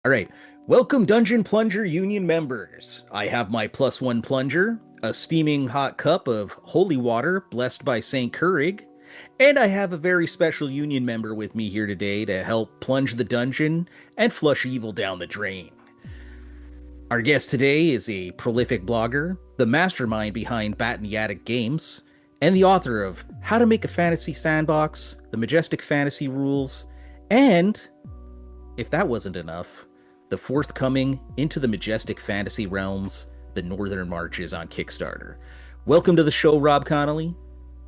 All right. Welcome, Dungeon Plunger Union members. I have my +1 plunger, a steaming hot cup of holy water blessed by St. Keurig, and I have a very special Union member with me here today to help plunge the dungeon and flush evil down the drain. Our guest today is a prolific blogger, the mastermind behind Bat in the Attic Games, and the author of How to Make a Fantasy Sandbox, the Majestic Fantasy Rules, and, if that wasn't enough, the forthcoming Into the Majestic Fantasy Realms, The Northern Marches on Kickstarter. Welcome to the show, Rob Connolly.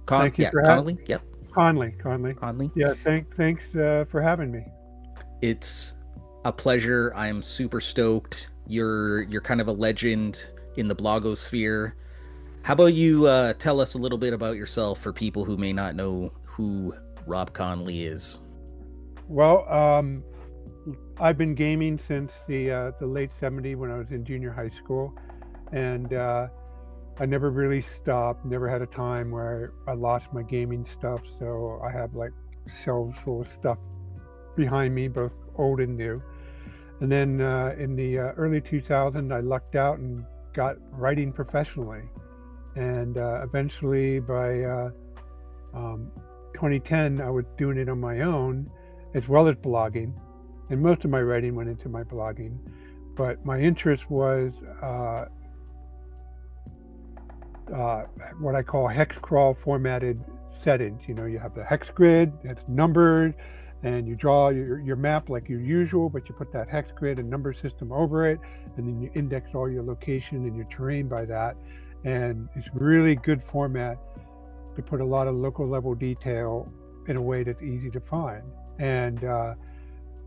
Thank you for Connolly? Yep. Conley. Conley. Yeah, thanks for having me. It's a pleasure. I'm super stoked. You're kind of a legend in the blogosphere. How about you tell us a little bit about yourself for people who may not know who Rob Conley is? Well, I've been gaming since the late '70s when I was in junior high school, and I never really stopped. Never had a time where I lost my gaming stuff. So I have like shelves full of stuff behind me, both old and new. And then in the early 2000s, I lucked out and got writing professionally. And eventually by 2010, I was doing it on my own, as well as blogging. And most of my writing went into my blogging. But my interest was what I call hex crawl formatted settings. You know, you have the hex grid, it's numbered, and you draw your map like usual, but you put that hex grid and number system over it, and then you index all your location and your terrain by that. And it's really good format to put a lot of local level detail in a way that's easy to find. And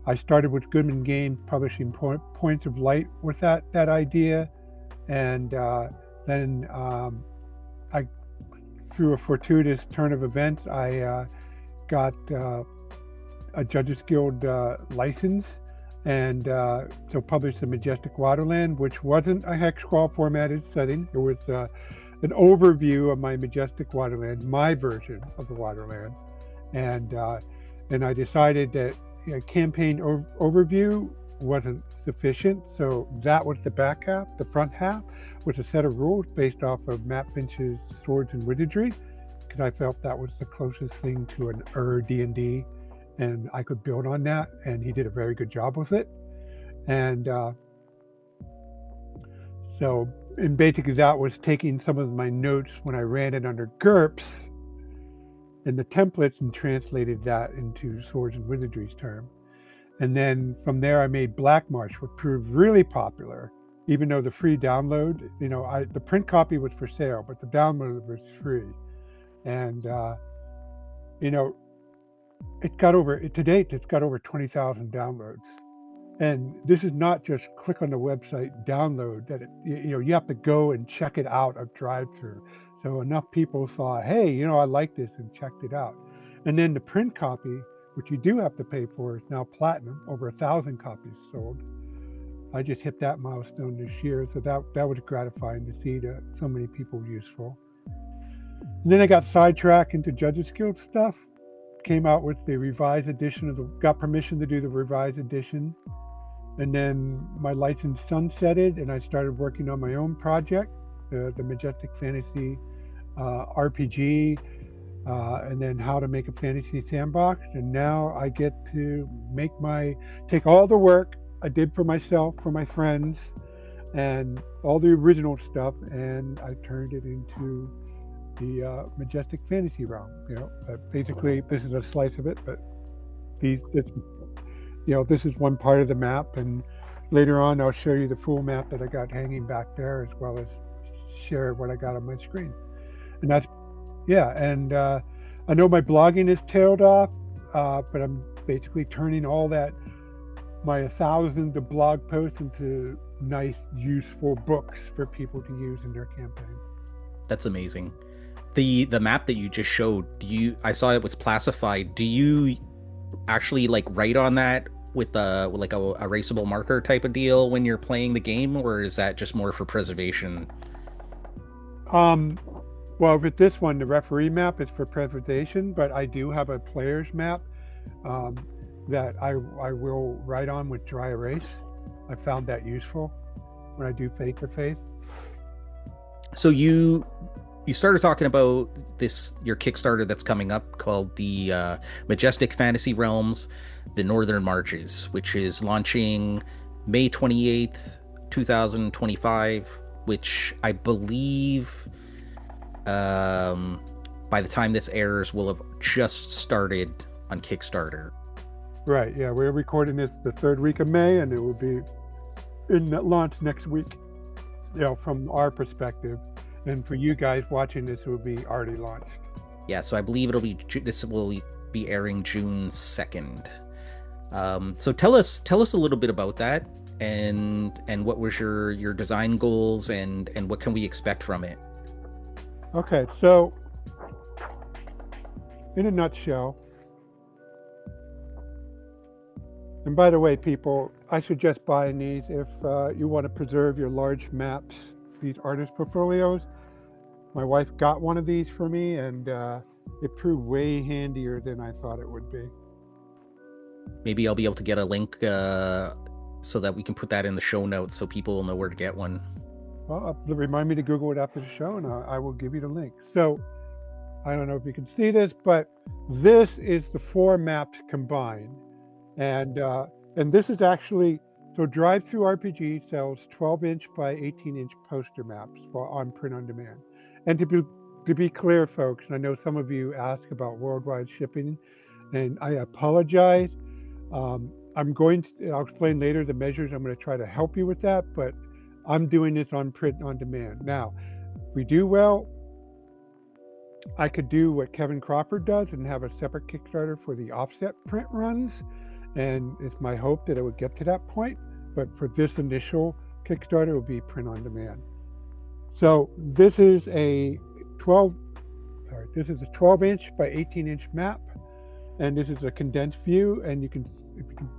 I started with Goodman Games publishing Points of Light with that idea. And then I, through a fortuitous turn of events, I got a Judges Guild license, and so published the Majestic Waterland, which wasn't a hex crawl formatted setting. It was an overview of my Majestic Waterland, my version of the Waterland. And I decided that campaign overview wasn't sufficient, so that was the back half. The front half was a set of rules based off of Matt Finch's Swords and Wizardry, because I felt that was the closest thing to an D&D, and I could build on that, and he did a very good job with it. And and basically that was taking some of my notes when I ran it under GURPS and the templates and translated that into Swords and Wizardry's term. And then from there I made Black March, which proved really popular, even though the free download, the print copy was for sale, but the download was free. And to date, it's got over 20,000 downloads. And this is not just click on the website, download that. You have to go and check it out of drive-through. So enough people thought, hey, I like this, and checked it out. And then the print copy, which you do have to pay for, is now platinum, over 1,000 copies sold. I just hit that milestone this year, so that was gratifying to see that so many people were useful. And then I got sidetracked into Judges Guild stuff. Came out with the revised edition got permission to do the revised edition. And then my license sunsetted, and I started working on my own project, the Majestic Fantasy RPG, and then How to Make a Fantasy Sandbox. And now I get to take all the work I did for myself, for my friends, and all the original stuff, and I turned it into the Majestic Fantasy Realm. Basically, this is a slice of it, but this is one part of the map, and later on I'll show you the full map that I got hanging back there, as well as share what I got on my screen. And that's, and I know my blogging is tailed off, but I'm basically turning all that, my thousands of blog posts, into nice, useful books for people to use in their campaign. That's amazing. The map that you just showed, I saw it was classified. Do you actually write on that with a erasable marker type of deal when you're playing the game, or is that just more for preservation? Well, with this one, the referee map is for preservation, but I do have a player's map that I will write on with dry erase. I found that useful when I do face-to-face. So you started talking about your Kickstarter that's coming up called the Majestic Fantasy Realms, the Northern Marches, which is launching May 28th, 2025, which I believe by the time this airs will have just started on Kickstarter. Right, yeah, we're recording this the third week of May, and it will be in launch next week, from our perspective. And for you guys watching this, it will be already launched. Yeah, so I believe this will be airing June 2nd. So tell us a little bit about that, and what was your design goals, and what can we expect from it? Okay, so in a nutshell, and by the way, people, I suggest buying these if you want to preserve your large maps, these artist portfolios. My wife got one of these for me, and it proved way handier than I thought it would be. Maybe I'll be able to get a link so that we can put that in the show notes so people will know where to get one. Well, remind me to Google it after the show, and I will give you the link. So I don't know if you can see this, but this is the 4 maps combined. And this is actually, so Drive Through RPG sells 12-inch by 18-inch poster maps on print on demand. And to be clear, folks, and I know some of you ask about worldwide shipping, and I apologize. I'll explain later the measures. I'm going to try to help you with that, but I'm doing this on print on demand. Now, if we do well, I could do what Kevin Crawford does and have a separate Kickstarter for the offset print runs. And it's my hope that it would get to that point. But for this initial Kickstarter, it will be print on demand. So this is a 12-inch by 18-inch map. And this is a condensed view. And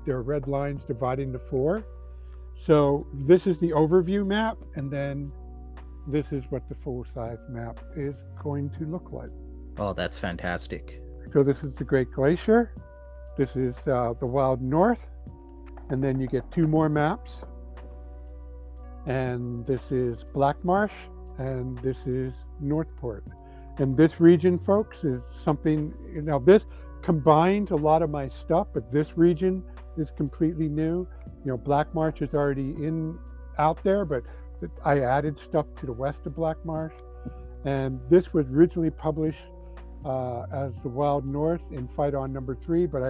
there are red lines dividing the 4. So this is the overview map. And then this is what the full-size map is going to look like. Oh, that's fantastic. So this is the Great Glacier. This is the Wild North. And then you get 2 more maps. And this is Black Marsh. And this is Northport. And this region, folks, is something, this combines a lot of my stuff, but this region is completely new. Black Marsh is already out there, but I added stuff to the west of Black Marsh. And this was originally published as the Wild North in Fight On #3, but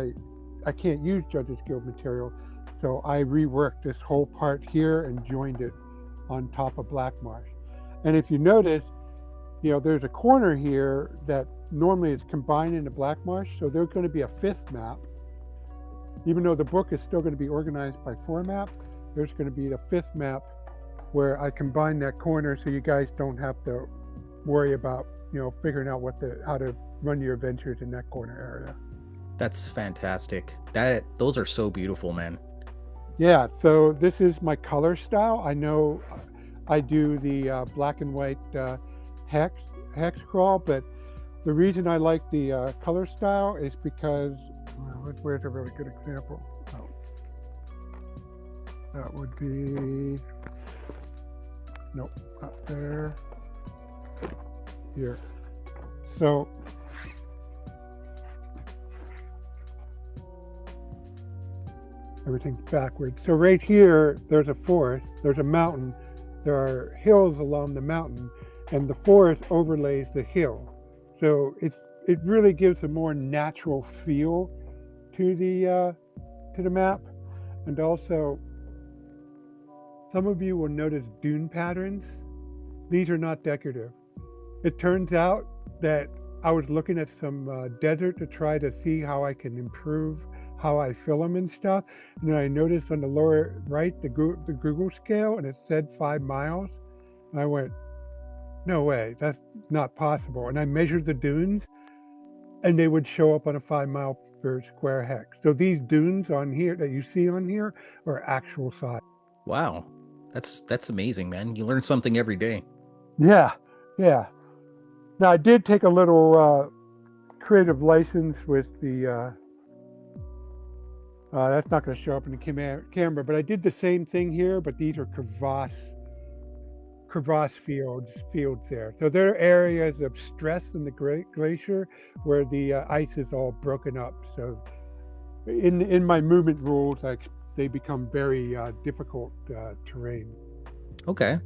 I can't use Judges Guild material, so I reworked this whole part here and joined it on top of Black Marsh. And if you notice, there's a corner here that normally is combined into Black Marsh, so there's going to be a 5th map. Even though the book is still going to be organized by 4 maps, there's going to be the 5th map where I combine that corner, so you guys don't have to worry about figuring out how to run your adventures in that corner area. That's fantastic. Those are so beautiful, man. Yeah, so this is my color style. I know I do the black and white hex crawl, but the reason I like the color style is because, where's a really good example? Oh, that would be, nope, not there, here. So everything's backwards. So right here, there's a forest, there's a mountain, there are hills along the mountain, and the forest overlays the hill. So it really gives a more natural feel to the map. And also, some of you will notice dune patterns. These are not decorative. It turns out that I was looking at some desert to try to see how I can improve how I fill them and stuff. And then I noticed on the lower right, the Google scale, and it said 5 miles. And I went, no way, that's not possible. And I measured the dunes, and they would show up on a 5 mile per square hex. So these dunes on here that you see on here are actual size. Wow, that's amazing, man. You learn something every day. Yeah. Now I did take a little creative license with the That's not going to show up in the camera, but I did the same thing here, but these are crevasse fields there. So there are areas of stress in the glacier where the ice is all broken up. So in my movement rules, they become very difficult terrain. Okay.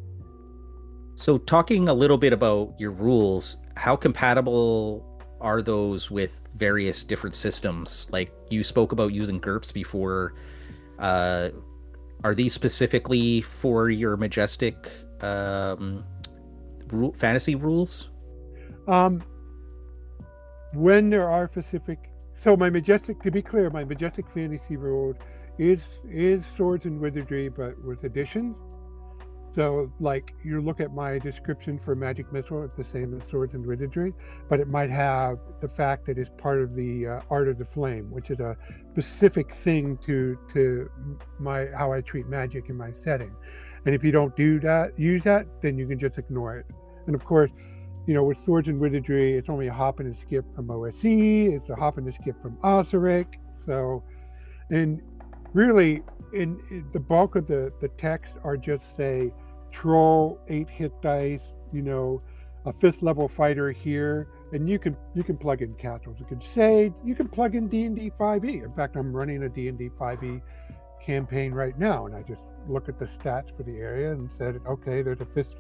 So, talking a little bit about your rules, how compatible are those with various different systems? Like you spoke about using GURPS before. Uh, are these specifically for your Majestic fantasy rules? Um, when there are specific, so my Majestic, to be clear, my Majestic fantasy rules is swords and wizardry, but with additions. So, like, you look at my description for Magic Missile, it's the same as Swords and Wizardry, but it might have the fact that it's part of the Art of the Flame, which is a specific thing to my how I treat magic in my setting. And if you don't use that, then you can just ignore it. And of course, with Swords and Wizardry, it's only a hop and a skip from OSE. It's a hop and a skip from Osiric. So, and really, in the bulk of the text are just say troll 8 hit dice, a 5th level fighter here, and you can plug in castles. You can plug in D&D 5e. In fact, I'm running a D&D 5e campaign right now, and I just look at the stats for the area and said, okay, there's a 5th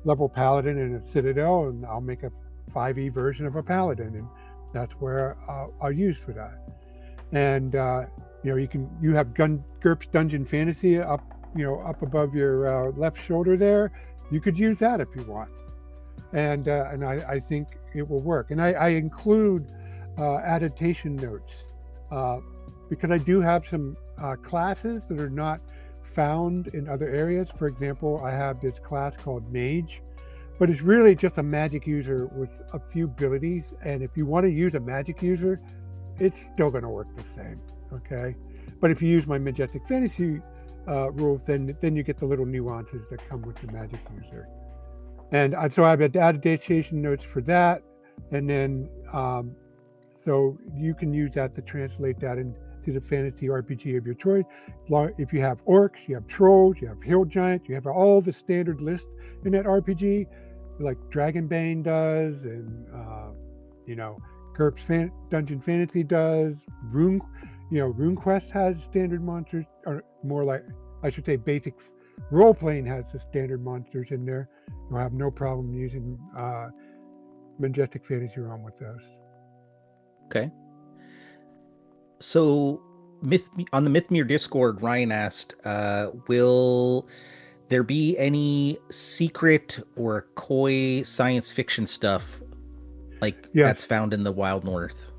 level paladin in a citadel, and I'll make a 5e version of a paladin, and that's where I'll use for that. And you have GURPS Dungeon Fantasy up above your left shoulder there. You could use that if you want, and I think it will work. And I include adaptation notes because I do have some classes that are not found in other areas. For example, I have this class called Mage, but it's really just a magic user with a few abilities. And if you want to use a magic user, it's still going to work the same. Okay, but if you use my Majestic Fantasy rules, then you get the little nuances that come with the magic user. And so I've had adaptation notes for that, and then so you can use that to translate that into the fantasy RPG of your choice. If you have orcs, you have trolls, you have hill giants, you have all the standard list in that RPG, like Dragonbane does, and GURPS Dungeon Fantasy does. RuneQuest has standard monsters, or more like, I should say, basic role-playing has the standard monsters in there. You'll have no problem using Majestic Fantasy Realm with those. Okay. So, on the Mythmere Discord, Ryan asked, will there be any secret or coy science fiction stuff that's found in the Wild North?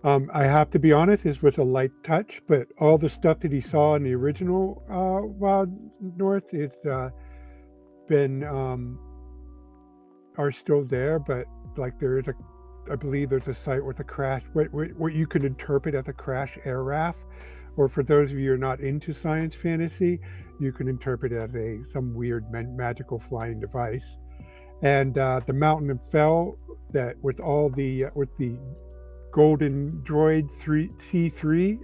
I have to be honest, it's with a light touch, but all the stuff that he saw in the original Wild North are still there, but like I believe there's a site with a crash, what you could interpret as a crash air raft, or for those of you who are not into science fantasy, you can interpret it as some weird magical flying device. And the Mountain of Fell, that with the Golden Droid C3,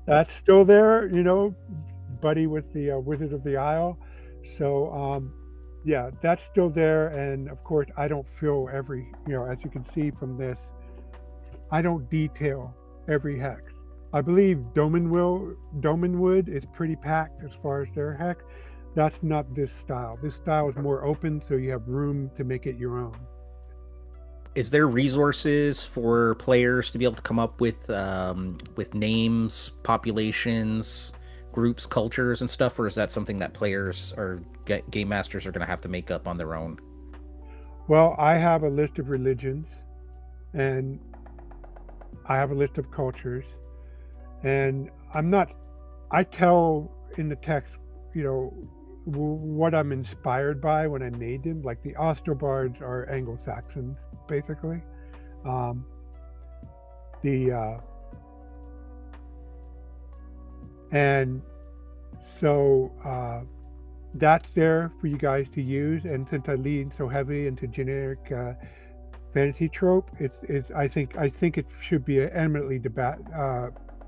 that's still there, buddy with the Wizard of the Isle. So yeah, that's still there. And of course, I don't fill every, as you can see from this, I don't detail every hex. I believe Domanwood is pretty packed as far as their hex. That's not this style. This style is more open, so you have room to make it your own. Is there resources for players to be able to come up with names, populations, groups, cultures, and stuff, or is that something that players or game masters are going to have to make up on their own? Well, I have a list of religions, and I have a list of cultures, and I tell in the text, what I'm inspired by when I made them. Like the Ostrobards are Anglo-Saxons, basically. And so that's there for you guys to use. And since I lean so heavily into generic fantasy trope. I think it should be eminently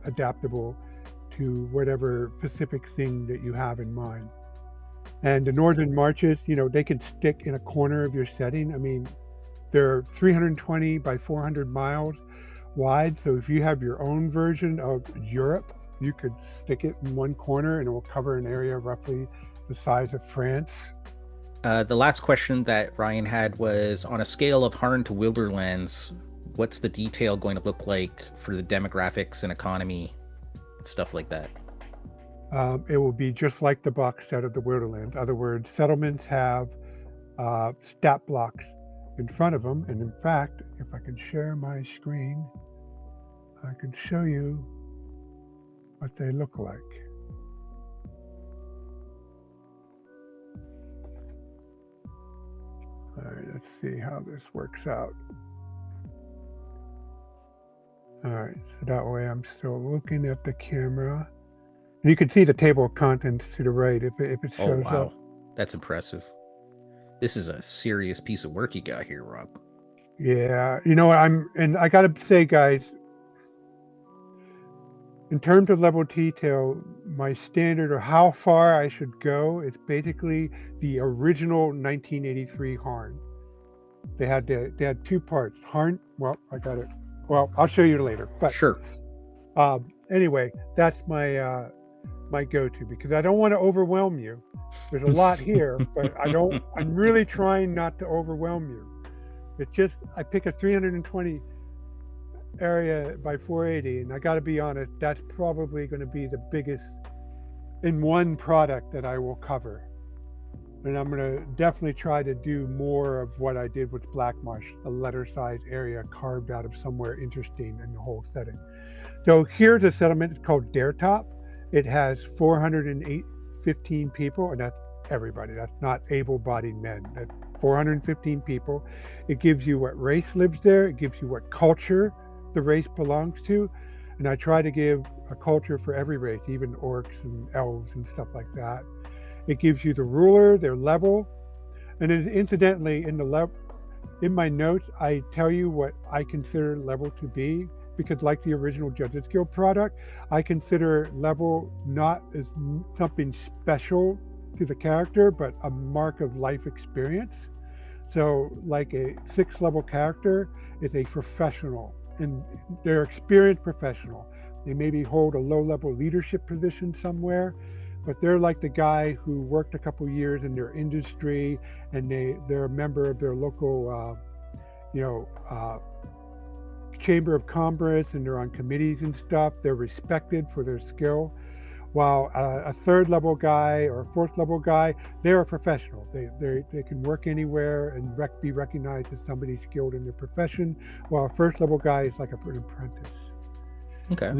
adaptable to whatever specific thing that you have in mind. And the Northern Marches, they can stick in a corner of your setting. I mean, they're 320 by 400 miles wide. So if you have your own version of Europe, you could stick it in one corner and it will cover an area roughly the size of France. The last question that Ryan had was, on a scale of Harn to Wilderlands, what's the detail going to look like for the demographics and economy and stuff like that? It will be just like the box set of the Wilderlands. In other words, settlements have stat blocks in front of them. And in fact, if I can share my screen, I can show you what they look like. All right, let's see how this works out. All right, so that way I'm still looking at the camera. And you can see the table of contents to the right if it shows wow. up. That's impressive. This is a serious piece of work you got here, Rob. Yeah, and I gotta say, guys, in terms of level detail, my standard or how far I should go is basically the original 1983 Harn. They had two parts. Harn, well, I got it. Well, I'll show you later. But sure. Anyway, that's my my go-to, because I don't want to overwhelm you. There's a lot here, but I'm really trying not to overwhelm you. It's just, I pick a 320 area by 480, and I got to be honest, that's probably going to be the biggest in one product that I will cover. And I'm going to definitely try to do more of what I did with Black Marsh, a letter size area carved out of somewhere interesting in the whole setting. So here's a settlement. It's called Daretop. It has 415 people, and that's everybody. That's not able-bodied men. That's 415 people. It gives you what race lives there. It gives you what culture the race belongs to. And I try to give a culture for every race, even orcs and elves and stuff like that. It gives you the ruler, their level. And incidentally, in my notes, I tell you what I consider level to be, because like the original Judges Guild product, I consider level not as something special to the character, but a mark of life experience. So like a 6th level character is a professional, and they're experienced professional. They maybe hold a low level leadership position somewhere, but they're like the guy who worked a couple years in their industry, and they're a member of their local chamber of commerce, and they're on committees and stuff. They're respected for their skill. While a 3rd level guy or a 4th level guy, they're a professional. They can work anywhere and be recognized as somebody skilled in their profession, while a 1st level guy is like an apprentice. Okay. And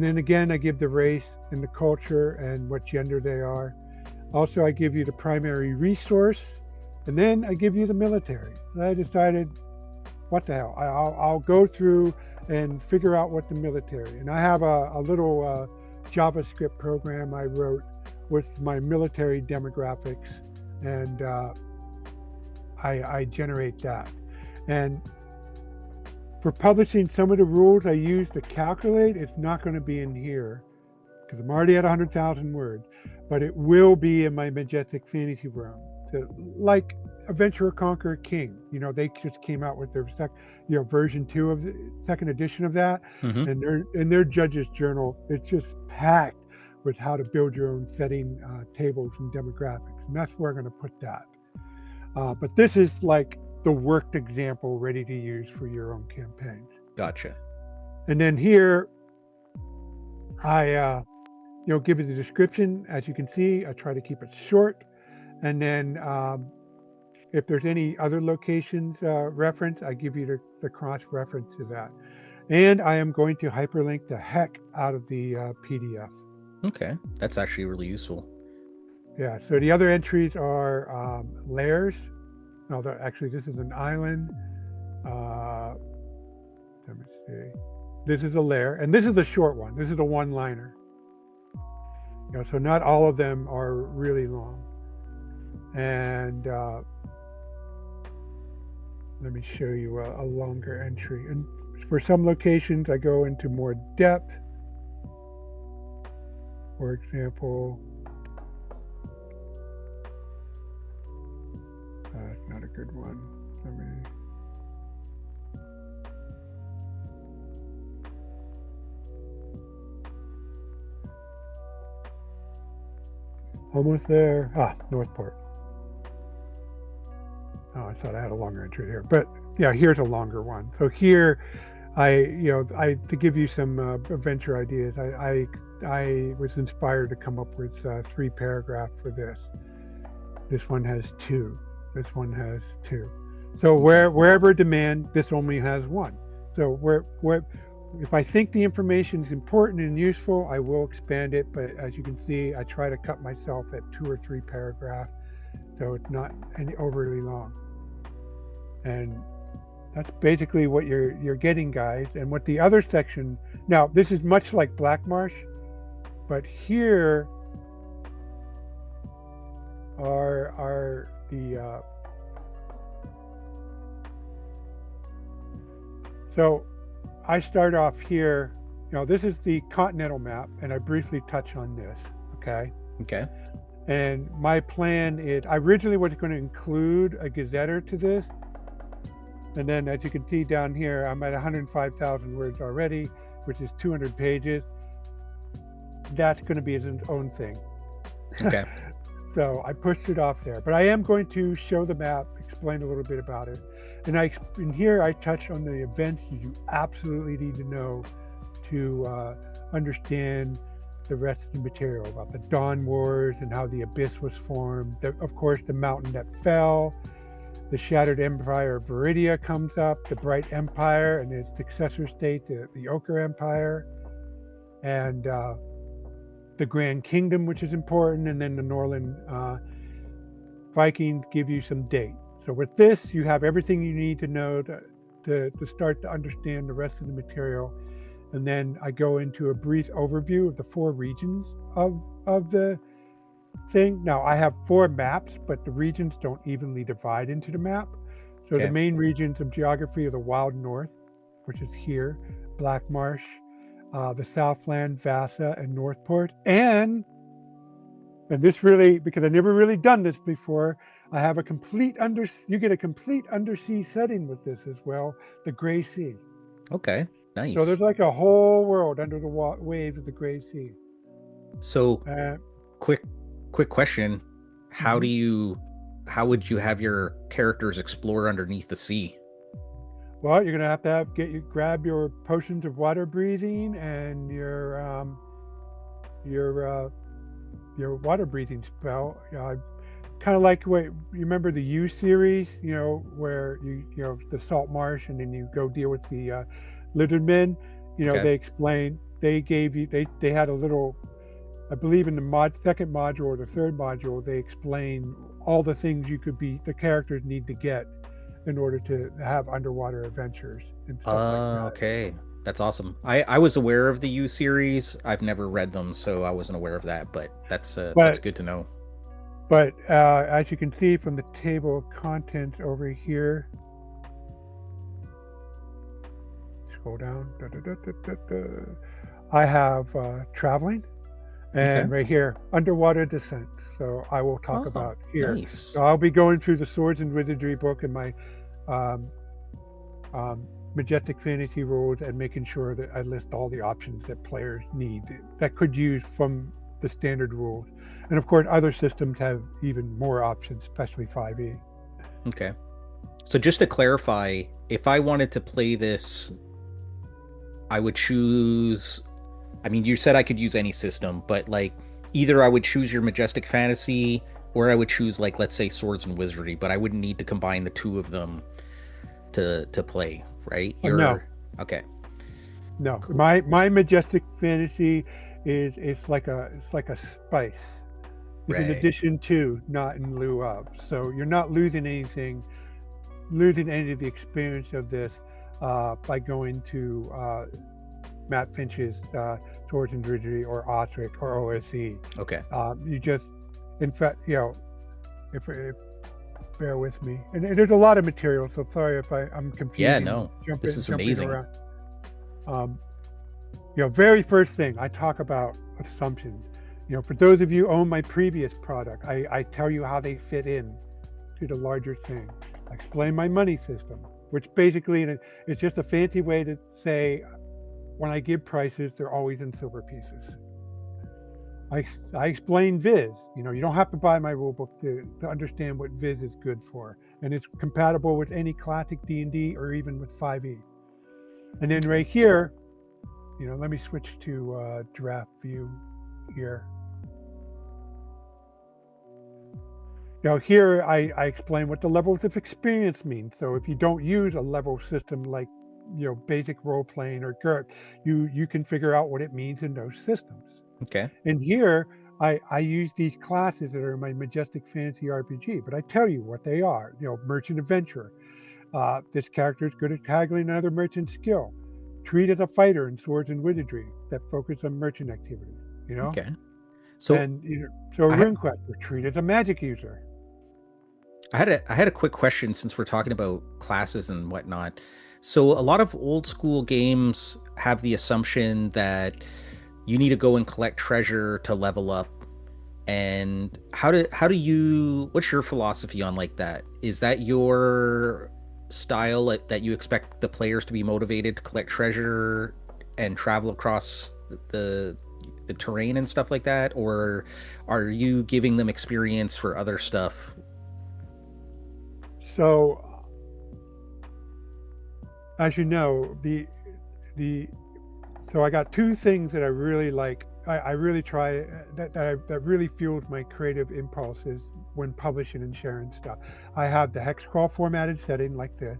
then again, I give the race and the culture and what gender they are. Also, I give you the primary resource, and then I give you the military. And I decided, what the hell? I'll go through and figure out what the military. And I have a little JavaScript program I wrote with my military demographics, and I generate that. And for publishing, some of the rules I use to calculate, it's not going to be in here because I'm already at 100,000 words, but it will be in my Majestic Fantasy Realm. So, like Adventurer Conqueror King, they just came out with their version 2 of the 2nd edition of that, and their Judge's Journal. It's just packed with how to build your own setting, tables, and demographics, and that's where I'm going to put that. But this is like the worked example ready to use for your own campaigns. Gotcha. And then here, I give you the description. As you can see, I try to keep it short. And then if there's any other locations reference, I give you the cross-reference to that. And I am going to hyperlink the heck out of the PDF. Okay, that's actually really useful. Yeah, so the other entries are lairs. No, actually, this is an island. Let me see. This is a lair, and this is a short one. This is a one-liner. So not all of them are really long. And let me show you a longer entry. And for some locations, I go into more depth. For example, it's not a good one. Let me. Almost there. Northport. Oh, I thought I had a longer entry here, but yeah, here's a longer one. So here, to give you some adventure ideas, I was inspired to come up with 3 paragraphs for this. This one has 2. This one has 2. So wherever demand, this only has 1. So if I think the information is important and useful, I will expand it. But as you can see, I try to cut myself at 2 or 3 paragraphs, so it's not any overly long. And that's basically what you're getting, guys. And what the other section, now this is much like Black Marsh, but here are the so I start off here. This is the continental map, and I briefly touch on this. Okay. And my plan is, I originally was going to include a gazetter to this, and then as you can see down here, I'm at 105,000 words already, which is 200 pages. That's going to be its own thing. Okay. So I pushed it off there, but I am going to show the map, explain a little bit about it. And in here, I touch on the events you absolutely need to know to understand the rest of the material, about the Dawn Wars and how the Abyss was formed. Of course, the mountain that fell, the shattered empire of Viridia comes up, the Bright Empire and its successor state, the Ochre Empire, and the Grand Kingdom, which is important, and then the Norland Vikings give you some dates. So with this, you have everything you need to know to start to understand the rest of the material. And then I go into a brief overview of the 4 regions of the thing. Now, I have 4 maps, but the regions don't evenly divide into the map. So the main regions of geography are the Wild North, which is here, Black Marsh, the Southland, Vasa, and Northport. And this really, because I've never really done this before, I have you get a complete undersea setting with this as well, the Gray Sea. Okay, nice. So there's like a whole world under the waves of the Gray Sea. So, quick question: how would you have your characters explore underneath the sea? Well, you're gonna have to grab your potions of water breathing and your water breathing spell. Kind of like what you remember the U series, where you the salt marsh, and then you go deal with the lizard men. They explained, they gave you, they had a little, I believe in the second module or the third module, they explain all the things the characters need to get in order to have underwater adventures and stuff like that. Okay. That's awesome. I was aware of the U series. I've never read them, so I wasn't aware of that, but that's good to know. But as you can see from the table of contents over here, scroll down, I have traveling, and right here, underwater descent. So I will talk about here. Nice. So I'll be going through the Swords and Wizardry book and my Majestic fantasy rules, and making sure that I list all the options that players need that could use from the standard rules. And of course, other systems have even more options, especially 5e. Okay. So just to clarify, if I wanted to play this, I would choose, you said I could use any system, but either I would choose your Majestic Fantasy, or I would choose, let's say Swords and Wizardry, but I wouldn't need to combine the 2 of them to play, right? No. Okay. No. Cool. My Majestic Fantasy it's like a spice. It's an addition to, not in lieu of. So you're not losing any of the experience of this by going to Matt Finch's Swords and Wizardry or Osric or OSE. Okay. You just, in fact, if bear with me. And there's a lot of material, so sorry if I'm Yeah, confusing, no, this is jumping amazing. around. Um, very first thing I talk about assumptions. For those of you who own my previous product, I tell you how they fit in to the larger thing. I explain my money system, which basically it's just a fancy way to say when I give prices, they're always in silver pieces. I explain Viz. You don't have to buy my rulebook to understand what Viz is good for, and it's compatible with any classic D&D or even with 5e. And then right here, let me switch to draft view here. Now here I explain what the levels of experience mean. So if you don't use a level system like basic role playing or GURP, you can figure out what it means in those systems. Okay. And here I use these classes that are in my Majestic Fantasy RPG, but I tell you what they are. Merchant Adventurer. This character is good at haggling another merchant's skill. Treat as a fighter in Swords and Wizardry that focus on merchant activity. Okay. So And so I, ha- RuneQuest, treat as a magic user. I had a quick question since we're talking about classes and whatnot. So a lot of old school games have the assumption that you need to go and collect treasure to level up. And how do you what's your philosophy on like that? Is that your style that you expect the players to be motivated to collect treasure and travel across the the terrain and stuff like that, or are you giving them experience for other stuff? So as you know, the so I got two things that I really like. I really try that really fuels my creative impulses when publishing and sharing stuff. I have the hex crawl formatted setting like this,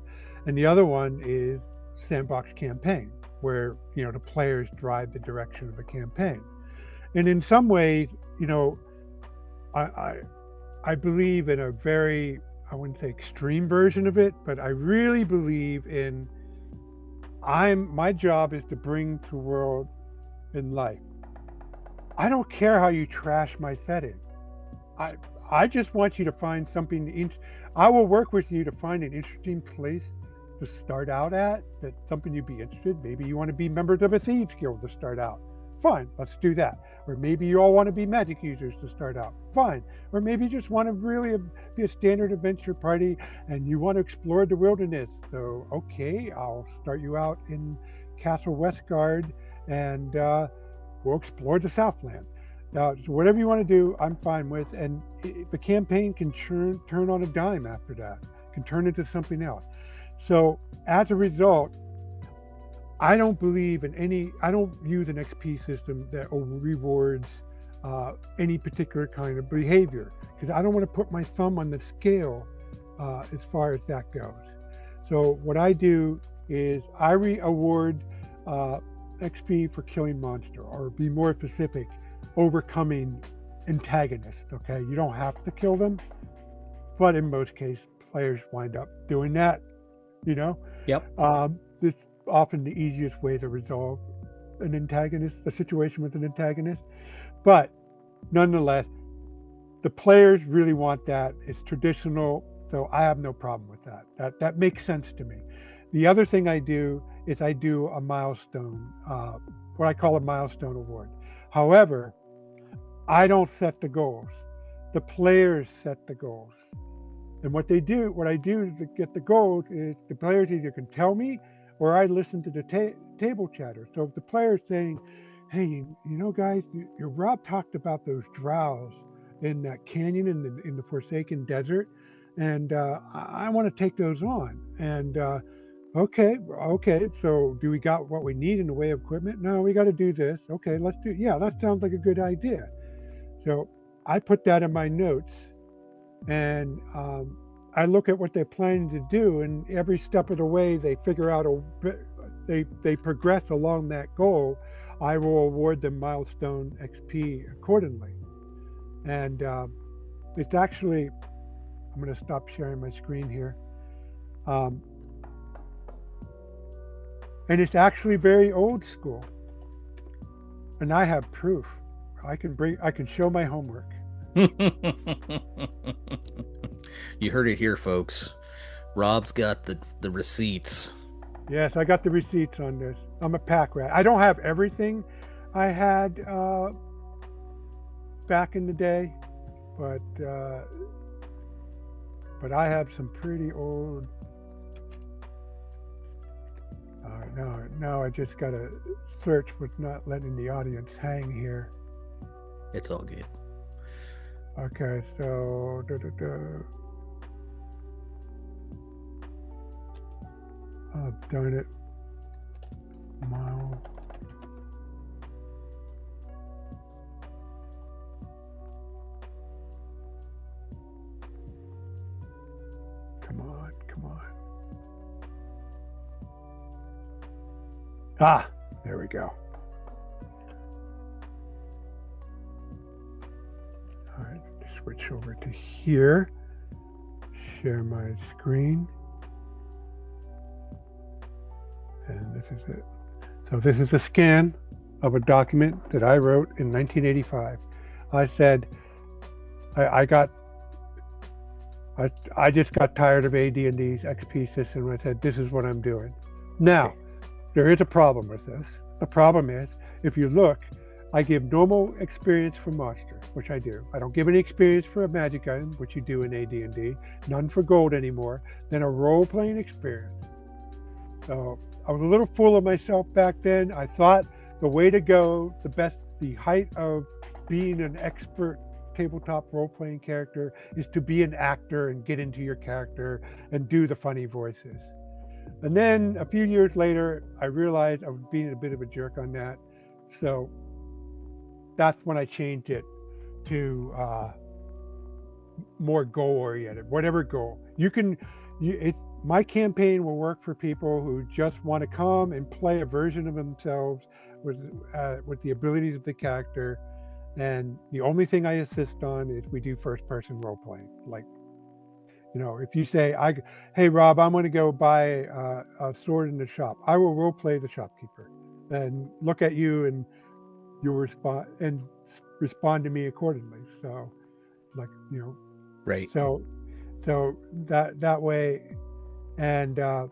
and the other one is sandbox campaign, where the players drive the direction of the campaign. And in some ways, I I, I believe in a very, I wouldn't say extreme version of it, but I really believe in my job is to bring to world in life. I don't care how you trash my setting. I I just want you to find something. I will work with you to find an interesting place to start out at. That's something you'd be interested. Maybe you want to be members of a thieves guild to start out. Fine, let's do that. Or maybe you all want to be magic users to start out. Fine. Or maybe you just want to really be a standard adventure party and you want to explore the wilderness. So okay, I'll start you out in Castle Westgard and we'll explore the Southland. So whatever you want to do, I'm fine with. And the campaign can turn on a dime after that, can turn into something else. So as a result, I don't believe in I don't use an XP system that rewards any particular kind of behavior because I don't want to put my thumb on the scale as far as that goes. So what I do is I award XP for killing monster, or be more specific, overcoming antagonists. Okay, you don't have to kill them, but in most cases, players wind up doing that. Yep. This is often the easiest way to resolve a situation with an antagonist. But nonetheless, the players really want that. It's traditional, so I have no problem with that. That makes sense to me. The other thing I do is I do a milestone, what I call a milestone award. However, I don't set the goals. The players set the goals. And what I do to get the goals is the players either can tell me or I listen to the table chatter. So if the player's saying, hey, guys, Rob talked about those drows in that canyon in the Forsaken Desert, and I want to take those on. And okay, so do we got what we need in the way of equipment? No, we got to do this. Okay, yeah, that sounds like a good idea. So I put that in my notes, and I look at what they're planning to do, and every step of the way they figure out they progress along that goal. I will award them milestone XP accordingly. And it's actually, I'm going to stop sharing my screen here. And it's actually very old school. And I have proof. I can show my homework. You heard it here, folks. Rob's got the receipts. Yes, I got the receipts on this. I'm a pack rat. I don't have everything I had back in the day, but uh, but I have some pretty old. Now I just gotta search what's not letting the audience hang here. It's all good. Okay, so oh darn it, mile. Come on, come on. Ah, there we go. All right, switch over to here. Share my screen. And this is it. So this is a scan of a document that I wrote in 1985. I said, I just got tired of AD&D's XP system. I said, this is what I'm doing. Now, there is a problem with this. The problem is, if you look, I give normal experience for monster, which I do. I don't give any experience for a magic item, which you do in AD&D. None for gold anymore. Then a role-playing experience. So I was a little full of myself back then. I thought the way to go, the height of being an expert tabletop role-playing character is to be an actor and get into your character and do the funny voices. And then a few years later, I realized I was being a bit of a jerk on that. So that's when I changed it to more goal-oriented, whatever goal. My campaign will work for people who just want to come and play a version of themselves with the abilities of the character. And the only thing I insist on is we do first-person role-playing. Like, if you say, hey, Rob, I'm going to go buy a sword in the shop, I will role-play the shopkeeper and look at you, and you'll respond to me accordingly. So, right. So that way, and the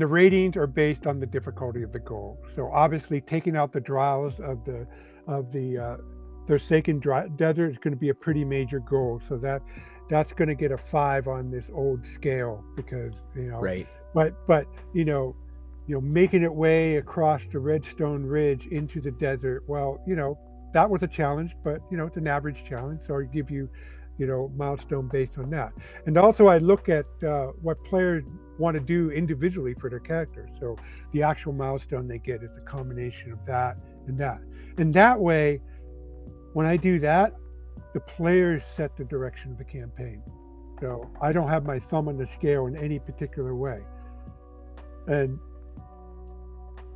ratings are based on the difficulty of the goal. So obviously, taking out the trials of the Forsaken Desert is going to be a pretty major goal. So that's going to get a 5 on this old scale, because right. But making it way across the Redstone Ridge into the desert. Well, that was a challenge, but it's an average challenge. So I give you, milestone based on that. And also I look at what players want to do individually for their characters. So the actual milestone they get is a combination of that and that. And that way, when I do that, the players set the direction of the campaign. So I don't have my thumb on the scale in any particular way. And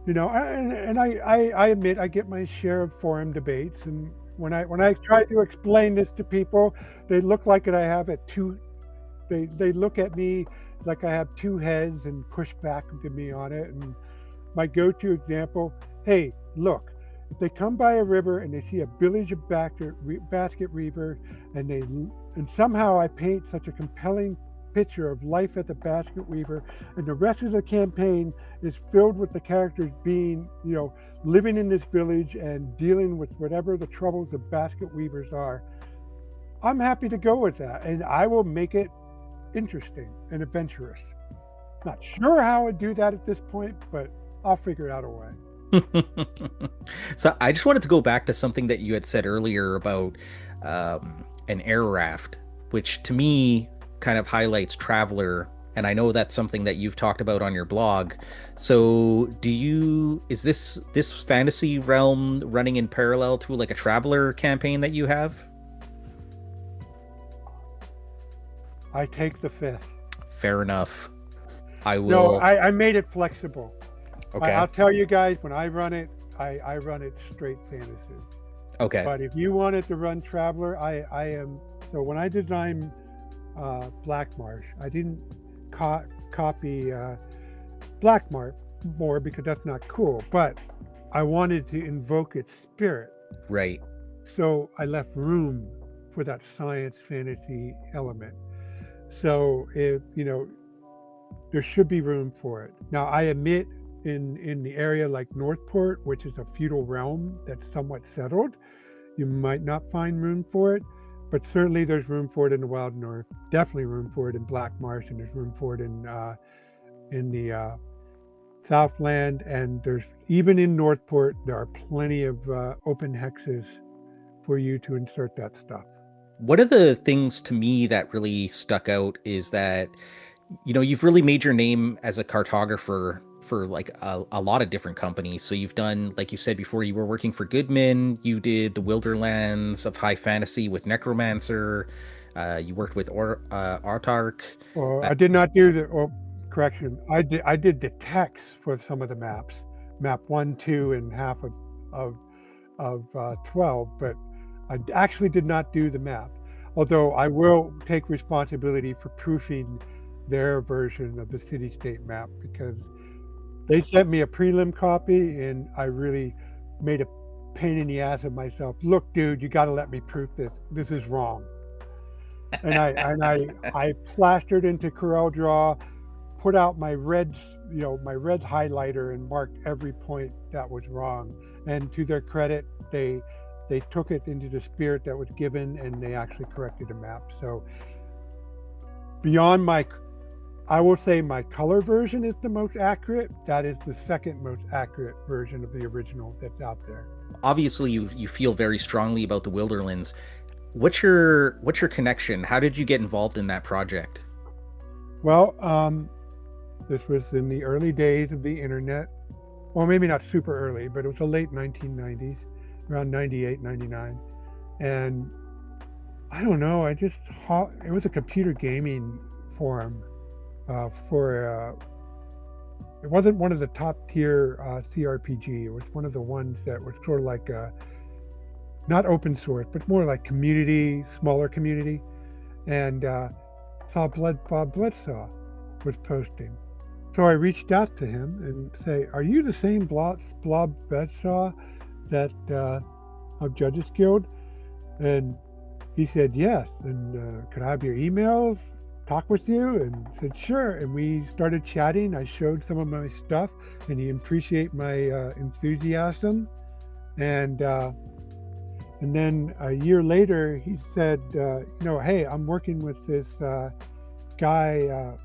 I admit I get my share of forum debates, and when I try to explain this to people, they look like I have they look at me like I have two heads and push back to me on it. And my go-to example, hey, look, if they come by a river and they see a village of basket weavers, and somehow I paint such a compelling picture of life at the basket weaver, and the rest of the campaign is filled with the characters being, living in this village and dealing with whatever the troubles of basket weavers are, I'm happy to go with that, and I will make it interesting and adventurous. Not sure how I'd do that at this point, but I'll figure out a way. So I just wanted to go back to something that you had said earlier about an air raft, which to me kind of highlights Traveler, and I know that's something that you've talked about on your blog. So is this fantasy realm running in parallel to like a Traveler campaign that you have? I take the 5th. Fair enough. I will. No, I made it flexible. Okay. I'll tell you guys, when I run it, I run it straight fantasy. Okay. But if you wanted to run Traveler, I am. So when I designed Black Marsh, I didn't copy Black Marsh more because that's not cool. But I wanted to invoke its spirit. Right. So I left room for that science fantasy element. So if, there should be room for it. Now, I admit in the area like Northport, which is a feudal realm that's somewhat settled, you might not find room for it, but certainly there's room for it in the Wild North. Definitely room for it in Black Marsh, and there's room for it in the Southland, and there's even in Northport there are plenty of open hexes for you to insert that stuff. One of the things to me that really stuck out is that, you've really made your name as a cartographer for like a lot of different companies. So you've done, like you said before, you were working for Goodman, you did the Wilderlands of High Fantasy with Necromancer, you worked with Autark. Well, I did not do the. Oh, correction. I did the text for some of the maps, map 1, 2, and half of 12, but I actually did not do the map. Although I will take responsibility for proofing their version of the city-state map, because they sent me a prelim copy, and I really made a pain in the ass of myself. Look, dude, you got to let me proof this. This is wrong. And I plastered into Corel Draw, put out my reds, my red highlighter, and marked every point that was wrong. And to their credit, they took it into the spirit that was given, and they actually corrected the map. So beyond I will say my color version is the most accurate. That is the second most accurate version of the original that's out there. Obviously, you feel very strongly about the Wilderlands. What's your connection? How did you get involved in that project? Well, this was in the early days of the internet. Well, maybe not super early, but it was the late 1990s, around 98, 99. And I don't know, it was a computer gaming forum it wasn't one of the top tier CRPG. It was one of the ones that was sort of like not open source, but more like community, smaller community. And saw Bob Bledsaw was posting. So I reached out to him and say, "Are you the same Bob Bledsaw that of Judges Guild?" And he said, "Yes." And could I have your email? Talk with you? And said, "Sure." And we started chatting. I showed some of my stuff, and he appreciated my enthusiasm. And then a year later, he said, "Hey, I'm working with this guy,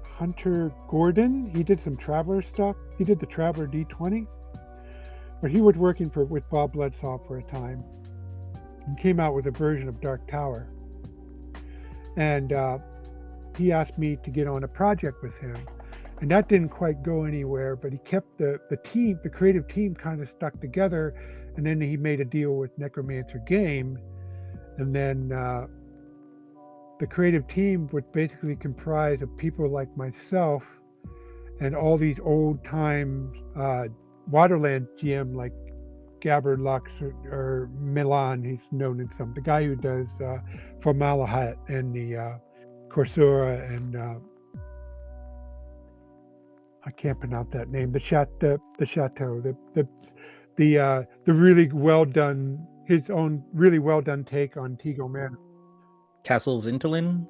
Hunter Gordon. He did some Traveler stuff. He did the Traveler D20, but he was working with Bob Bledsaw for a time, and came out with a version of Dark Tower. And he asked me to get on a project with him, and that didn't quite go anywhere. But he kept the creative team, kind of stuck together, and then he made a deal with Necromancer Game, and then the creative team would basically comprise of people like myself and all these old time Waterland GM like Gabbard Lux or Milan. He's known in the guy who does Formaldehyde and the Corsura, and I can't pronounce that name. The chateau, the really well done, his own really well done take on Tego Manor. Castle Zintalin?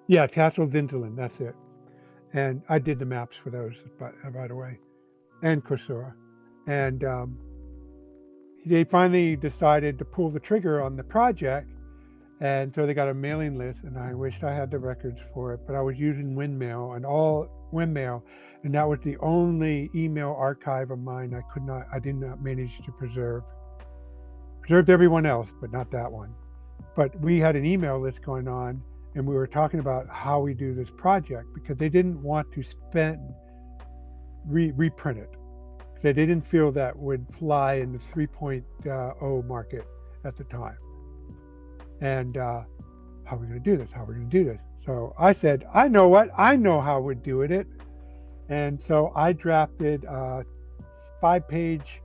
Yeah, Castle Zintalin, that's it. And I did the maps for those, by the way, and Corsura. And they finally decided to pull the trigger on the project, and so they got a mailing list, and I wished I had the records for it, but I was using Windmail, and that was the only email archive of mine I did not manage to preserve. Preserved everyone else, but not that one. But we had an email list going on, and we were talking about how we do this project, because they didn't want to reprint it. They didn't feel that would fly in the 3.0 market at the time. And how are we going to do this? How are we going to do this? So I said, I know how we're doing it. And so I drafted a 5-page,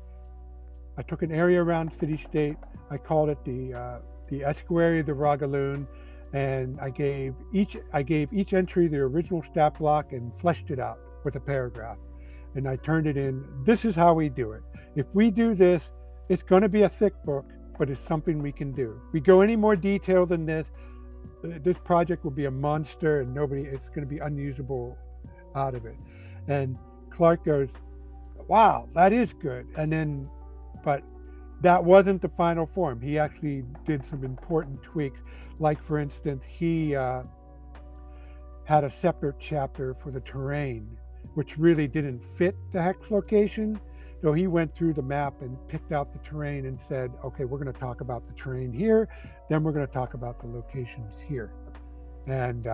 I took an area around city-state. I called it the Estuary of the Ragaloon, and I gave each entry the original stat block and fleshed it out with a paragraph. And I turned it in. This is how we do it. If we do this, it's going to be a thick book, but it's something we can do. If we go any more detail than this project will be a monster and it's going to be unusable out of it. And Clark goes, wow, that is good. And then, but that wasn't the final form. He actually did some important tweaks. Like, for instance, he had a separate chapter for the terrain, which really didn't fit the hex location. So he went through the map and picked out the terrain and said, okay, we're going to talk about the terrain here, then we're going to talk about the locations here. And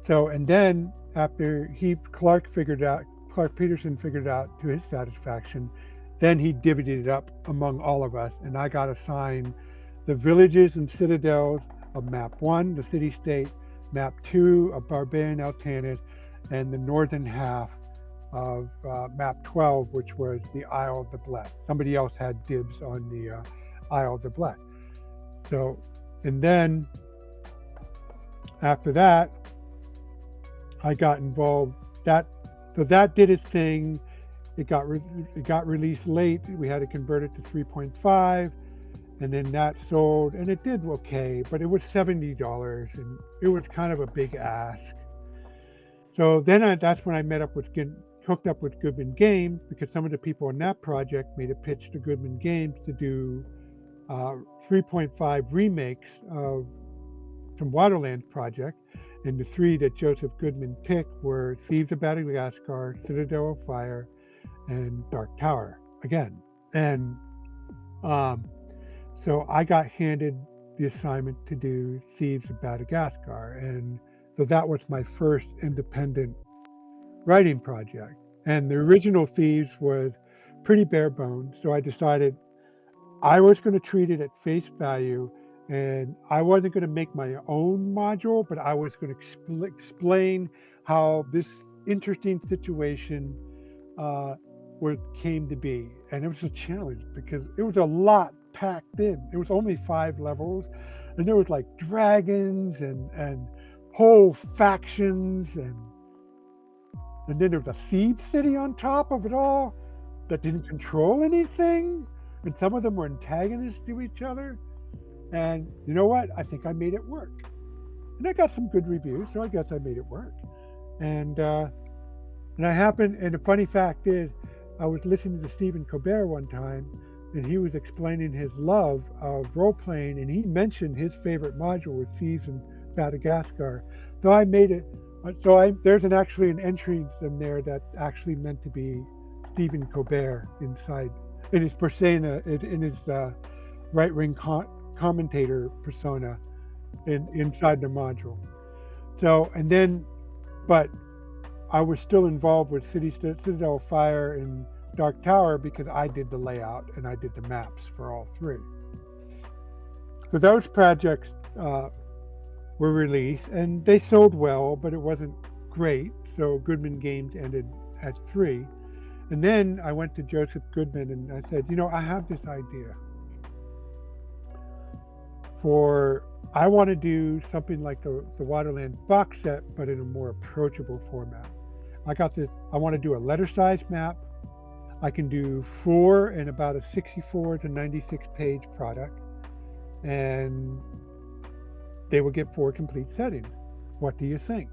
and then after Clark Peterson figured out to his satisfaction, then he divvied it up among all of us, and I got assigned the villages and citadels of Map 1, the city-state, Map 2 of Barbarian Altanis, and the northern half of Map 12, which was the Isle of the Blessed. Somebody else had dibs on the Isle of the Blessed. So, and then after that, I got involved. So that did its thing. It got released late. We had to convert it to 3.5, and then that sold, and it did okay, but it was $70, and it was kind of a big ask. So then that's when I hooked up with Goodman Games, because some of the people on that project made a pitch to Goodman Games to do 3.5 remakes of some Waterlands project. And the three that Joseph Goodman picked were Thieves of Madagascar, Citadel of Fire, and Dark Tower again. And so I got handed the assignment to do Thieves of Madagascar. And so that was my first independent writing project. And the original Thieves was pretty bare bones. So I decided I was going to treat it at face value, and I wasn't going to make my own module, but I was going to explain how this interesting situation came to be. And it was a challenge because it was a lot packed in. It was only 5 levels, and there was like dragons and whole factions, and then there was a thief city on top of it all that didn't control anything, and some of them were antagonists to each other. And you know what? I think I made it work. And I got some good reviews, so I guess I made it work. And the funny fact is, I was listening to Stephen Colbert one time, and he was explaining his love of role-playing, and he mentioned his favorite module was Thieves in Madagascar. So I made it. There's actually an entry in there that's actually meant to be Stephen Colbert inside, in his persona, in his right-wing commentator persona inside the module. So, and then, but I was still involved with Citadel of Fire and Dark Tower because I did the layout and I did the maps for all 3. So those projects were released, and they sold well, but it wasn't great. So Goodman Games ended at 3. And then I went to Joseph Goodman and I said, I have this idea. I want to do something like the Waterland box set, but in a more approachable format. I want to do a letter-size map. I can do 4 in about a 64 to 96 page product, and they will get 4 complete settings. What do you think?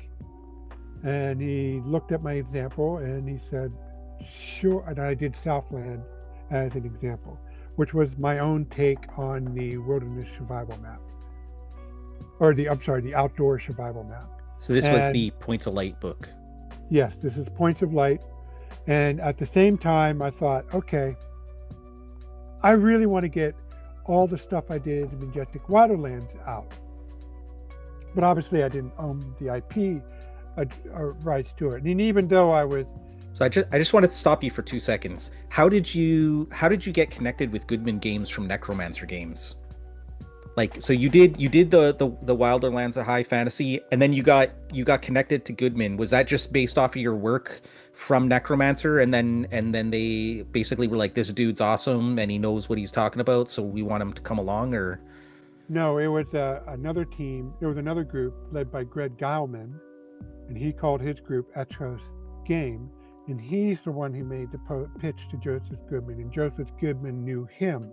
And he looked at my example and he said, sure. And I did Southland as an example, which was my own take on the wilderness survival map, or the outdoor survival map. So this was the Points of Light book. Yes, this is Points of Light. And at the same time, I thought, okay, I really want to get all the stuff I did in Majestic Waterlands out. But obviously I didn't own the IP rights to it. And even though I was... So I just wanted to stop you for 2 seconds. How did you get connected with Goodman Games from Necromancer Games? Like, so you did the Wilder Lands of High Fantasy, and then you got connected to Goodman. Was that just based off of your work from Necromancer, and then they basically were like, this dude's awesome and he knows what he's talking about, so we want him to come along? Or no, it was another team. There was another group led by Greg Geilman, and he called his group Etros Game, and he's the one who made the pitch to Joseph Goodman, and Joseph Goodman knew him.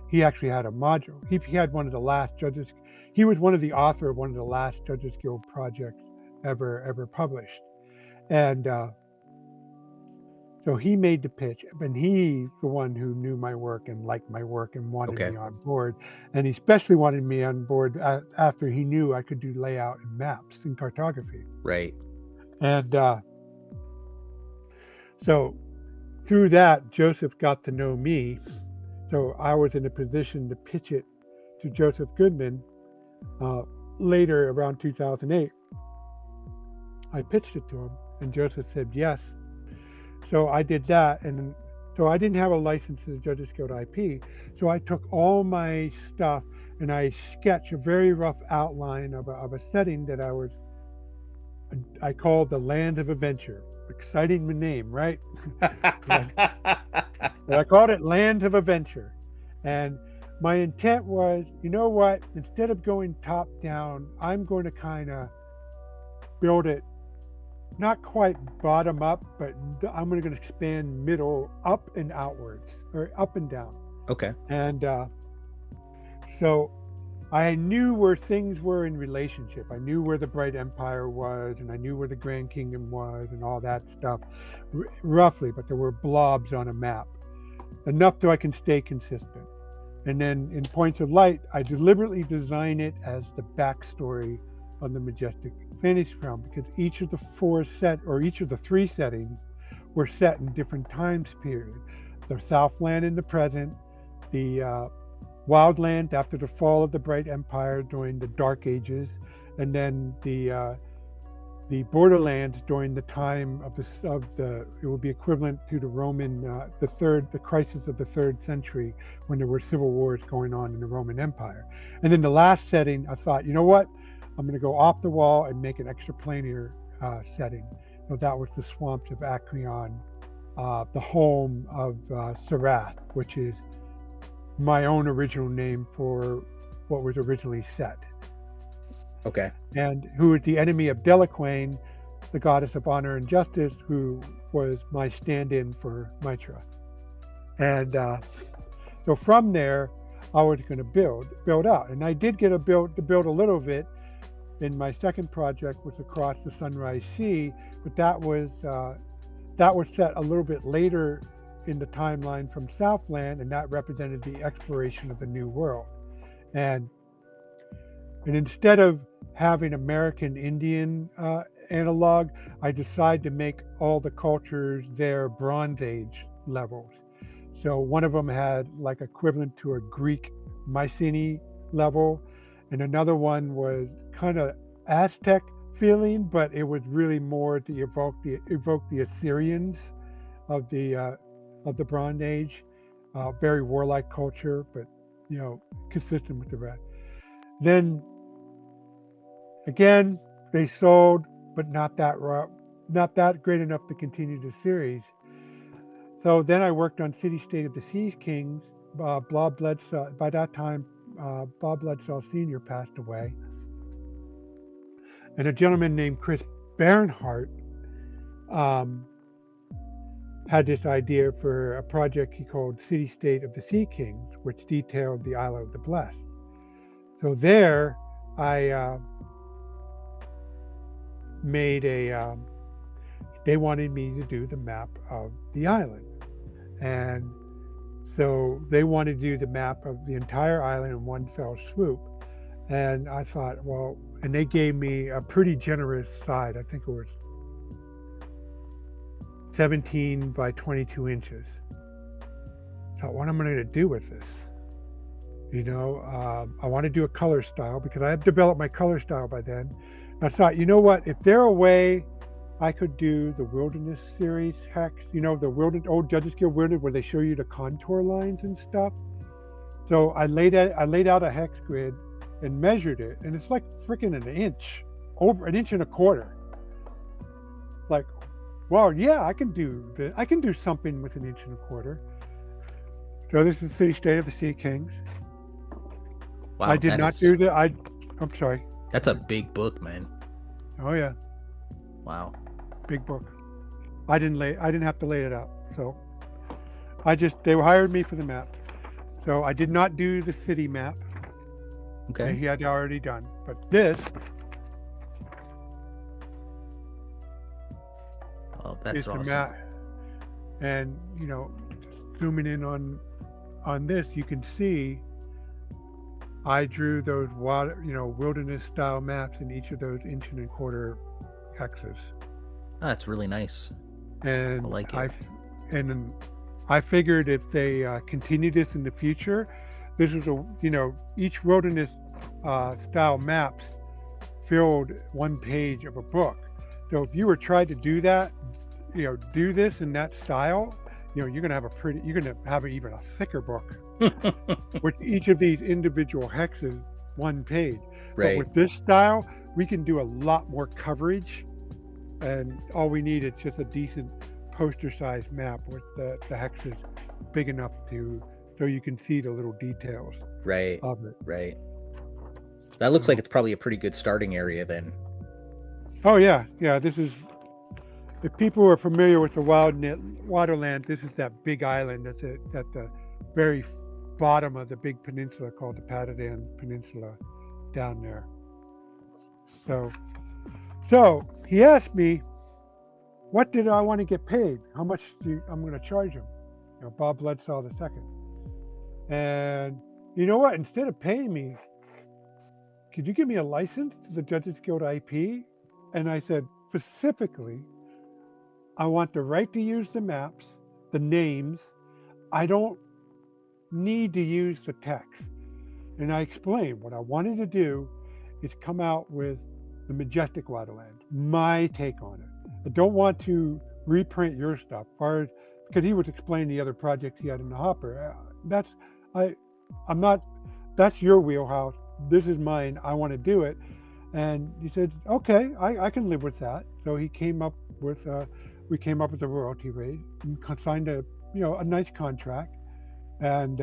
he actually had a module. He had one of the last Judges. He was one of the author of one of the last Judges Guild projects ever published, and so he made the pitch, and he's the one who knew my work and liked my work and wanted Okay. me on board. And he especially wanted me on board after he knew I could do layout and maps and cartography. Right. And so through that, Joseph got to know me. So I was in a position to pitch it to Joseph Goodman later, around 2008. I pitched it to him, and Joseph said yes. So I did that, and so I didn't have a license to the Judges Guild IP. So I took all my stuff and I sketched a very rough outline of a setting that I called the Land of Adventure. Exciting name, right? But I called it Land of Adventure. And my intent was, you know what, instead of going top down, I'm going to kind of build it not quite bottom up, but I'm going to expand middle up and outwards, or up and down. Okay. And so I knew where things were in relationship. I knew where the Bright Empire was, and I knew where the Grand Kingdom was, and all that stuff, roughly, but there were blobs on a map, enough so I can stay consistent. And then in Points of Light, I deliberately design it as the backstory on the Majestic Fantasy Realm, because each of the three settings were set in different time periods. The Southland in the present, the Wildland after the fall of the Bright Empire during the Dark Ages, and then the Borderlands during the time of the it would be equivalent to the Roman the crisis of the 3rd century, when there were civil wars going on in the Roman Empire. And then the last setting, I thought, you know what, I'm going to go off the wall and make an extraplanar setting. So that was the swamps of Acreon, the home of Sarath, which is my own original name for what was originally set. Okay. And who is the enemy of Delaquain, the goddess of honor and justice, who was my stand-in for Mitra. And so from there, I was going to build out. And I did get to build a little bit in my second project, was Across the Sunrise Sea, but that was set a little bit later in the timeline from Southland, and that represented the exploration of the New World. And instead of having American Indian analog, I decided to make all the cultures their Bronze Age levels. So one of them had like equivalent to a Greek Mycenae level, and another one was kind of Aztec feeling, but it was really more to evoke the Assyrians of the Bronze Age, very warlike culture, but consistent with the rest. Then again, they sold, but not that great enough to continue the series. So then I worked on City State of the Sea Kings. Bob Bledsaw. By that time, Bob Bledsaw Sr. passed away, and a gentleman named Chris Bernhardt had this idea for a project he called City State of the Sea Kings, which detailed the Isle of the Blessed. So there, I made they wanted me to do the map of the island. And so they wanted to do the map of the entire island in one fell swoop. And I thought, well, and they gave me a pretty generous side. I think it was 17 by 22 inches. So what am I going to do with this? I want to do a color style, because I had developed my color style by then. I thought, you know what, if there a way I could do the Wilderness series hex, the old Judges Guild Wilderness, where they show you the contour lines and stuff. So I laid out a hex grid and measured it, and it's like freaking an inch, over an inch and a quarter. Like, well, yeah, I can do something with an inch and a quarter. So this is City State of the Sea Kings. Wow, I did not do the. I'm sorry. That's a big book, man. Oh yeah. Wow. Big book. I didn't have to lay it out. So they hired me for the map. So I did not do the city map that Okay. he had already done, but this Oh, is that's the awesome. map. And zooming in on this, you can see I drew those water, wilderness style maps in each of those 1.25 hexes. Oh, that's really nice. I And like I it. and I figured if they continue this in the future, this is each wilderness style maps filled one page of a book. So if you were trying to do that, do this in that style, you're going to have you're going to have even a thicker book with each of these individual hexes one page. But Right. with this style, we can do a lot more coverage, and all we need is just a decent poster-sized map with the hexes big enough so you can see the little details Right. of it. Right. That looks like So, it's probably a pretty good starting area then. oh yeah, yeah. This is if people are familiar with the Waterland, this is that big island that's at the very bottom of the big peninsula called the Pattadon Peninsula down there. So he asked me, what did I want to get paid? How much I'm going to charge him? Bob Bledsaw II. And you know what? Instead of paying me, could you give me a license to the Judges Guild IP? And I said, specifically, I want the right to use the maps, the names. I don't need to use the text. And I explained what I wanted to do is come out with the Majestic Waterland, my take on it. I don't want to reprint your stuff, because he was explaining the other projects he had in the hopper. I'm not. That's your wheelhouse. This is mine. I want to do it. And he said, okay, I can live with that. So he came up with we came up with a royalty rate and signed a nice contract and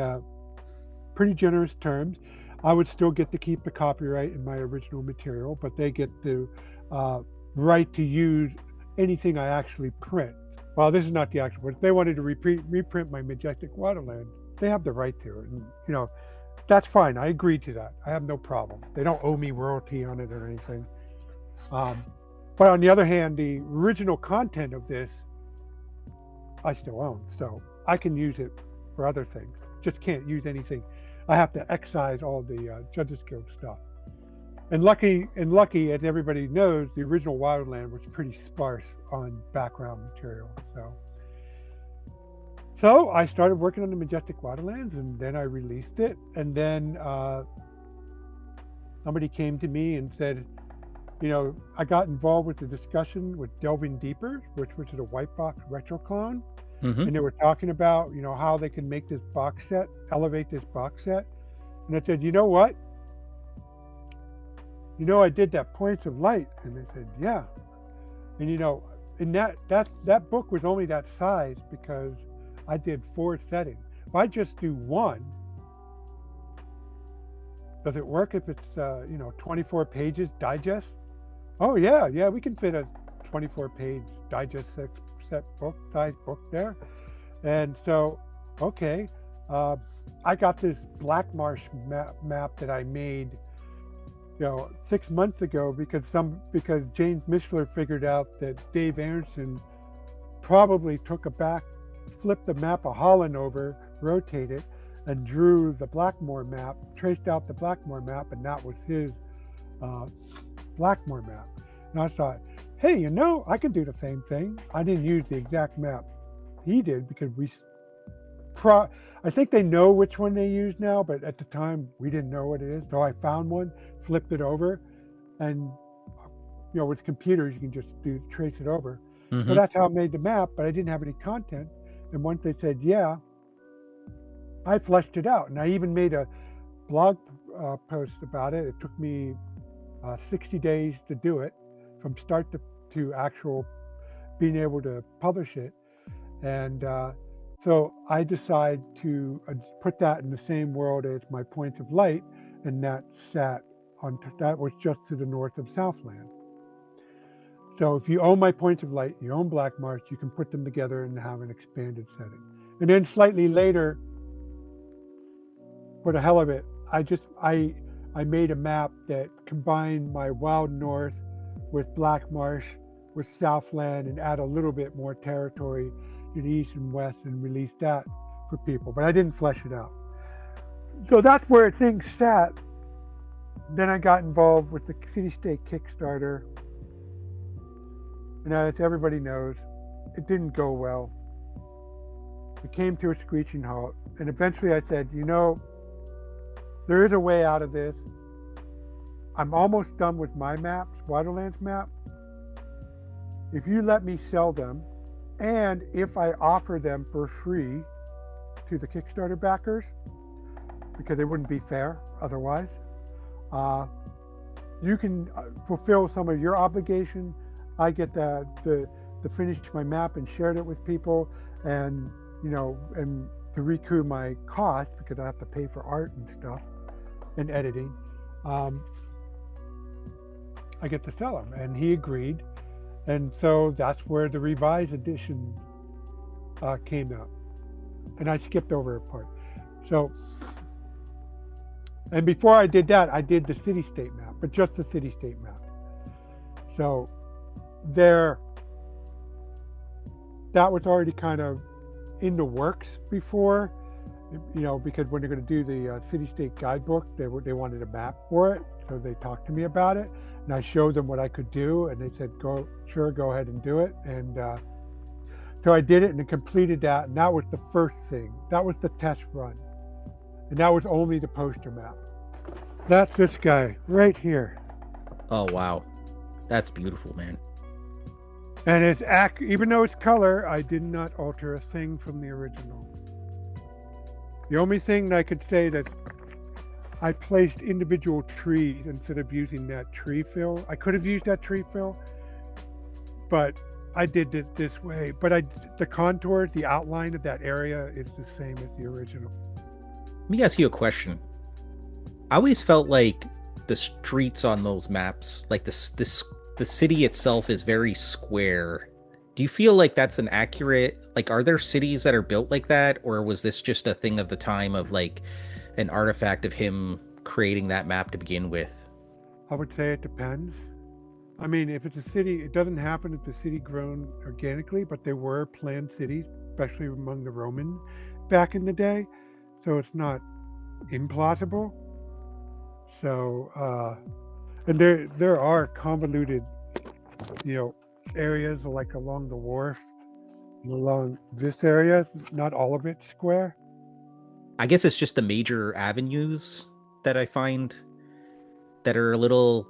pretty generous terms. I would still get to keep the copyright in my original material, but they get the right to use anything I actually print. Well, this is not the actual, but if they wanted to reprint my Majestic Waterland, they have the right to it. And, that's fine. I agree to that. I have no problem. They don't owe me royalty on it or anything. But on the other hand, the original content of this, I still own. So I can use it for other things. Just can't use anything. I have to excise all the Judges Guild stuff. And lucky, as everybody knows, the original Wildland was pretty sparse on background material. So I started working on the Majestic Waterlands, and then I released it. And then somebody came to me and said, I got involved with the discussion with Delving Deeper, which was a white box retro clone. Mm-hmm. And they were talking about, how they can make this box set, elevate this box set. And I said, you know what? I did that Points of Light. And they said, yeah. And and that book was only that size because I did 4 settings. If I just do 1, does it work if it's 24 pages digest? Oh yeah, we can fit a 24-page digest set book size book there. And so, okay, I got this Black Marsh map that I made 6 months ago because James Mishler figured out that Dave Aronson probably flipped the map of Holland over, rotated it, and drew the Blackmore map, traced out the Blackmore map, and that was his Blackmore map. And I thought, hey, I can do the same thing. I didn't use the exact map he did because I think they know which one they use now, but at the time we didn't know what it is. So I found one, flipped it over, and with computers you can just trace it over. Mm-hmm. So that's how I made the map, but I didn't have any content. And once they said yeah, I fleshed it out, and I even made a blog post about it. It took me 60 days to do it, from start to actual being able to publish it. And so I decided to put that in the same world as my Points of Light, and that was just to the north of Southland. So if you own my Points of Light, you own Black Marsh, you can put them together and have an expanded setting. And then slightly later, for the hell of it, I made a map that combined my Wild North with Black Marsh with Southland and add a little bit more territory to the east and west and release that for people. But I didn't flesh it out. So that's where things sat. Then I got involved with the city-state Kickstarter. And as everybody knows, it didn't go well. It came to a screeching halt. And eventually I said, there is a way out of this. I'm almost done with my maps, Waterlands map. If you let me sell them, and if I offer them for free to the Kickstarter backers, because it wouldn't be fair otherwise, you can fulfill some of your obligation. I get to finish my map and share it with people, and and to recoup my cost because I have to pay for art and stuff and editing. I get to sell them, and he agreed, and so that's where the revised edition came out. And I skipped over a part. So, and before I did that, I did the city-state map, but just the city-state map. So that was already kind of in the works before, because when they're going to do the city-state guidebook, they wanted a map for it. So they talked to me about it, and I showed them what I could do, and they said, go ahead and do it. And so I did it and completed that, and that was the first thing. That was the test run. And that was only the poster map. That's this guy right here. Oh, wow. That's beautiful, man. And it's even though it's color, I did not alter a thing from the original. The only thing that I could say that I placed individual trees instead of using that tree fill. I could have used that tree fill, but I did it this way. But the contours, the outline of that area is the same as the original. Let me ask you a question. I always felt like the streets on those maps, like the city itself is very square. Do you feel like that's an accurate, are there cities that are built like that? Or was this just a thing of the time of an artifact of him creating that map to begin with? I would say it depends. I mean, if it's a city, it doesn't happen if the city grown organically, but there were planned cities, especially among the Roman back in the day. So it's not implausible. So, and there are convoluted, areas like along the wharf, along this area. Not all of it's square. I guess it's just the major avenues that I find that are a little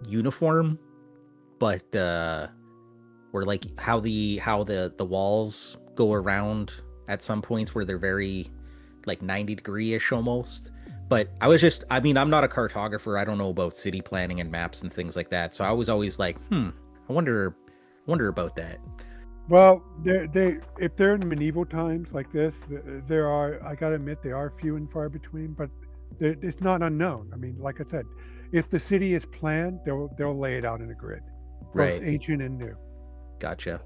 uniform, but where how the walls go around at some points where they're very 90-degree-ish almost. But I'm not a cartographer. I don't know about city planning and maps and things like that. So I was always I wonder about that. Well, if they're in medieval times like this, there are, I gotta admit, they are few and far between, but it's not unknown. I mean, like I said, if the city is planned, they'll lay it out in a grid, right? Both ancient and new. Gotcha.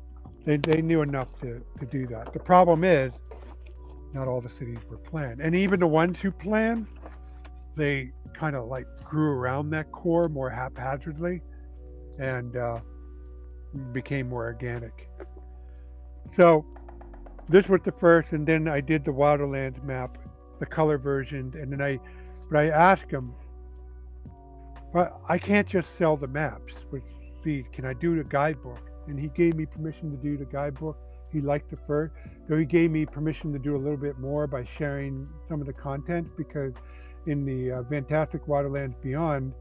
They knew enough to do that. The problem is, not all the cities were planned, and even the ones who planned, they kind of grew around that core more haphazardly, and became more organic. So this was the first, and then I did the Wilderlands map, the color version, and then but I asked him, but I can't just sell the maps with these. Can I do the guidebook? And he gave me permission to do the guidebook. He liked the first, so he gave me permission to do a little bit more by sharing some of the content, because in the Fantastic Waterlands Beyond,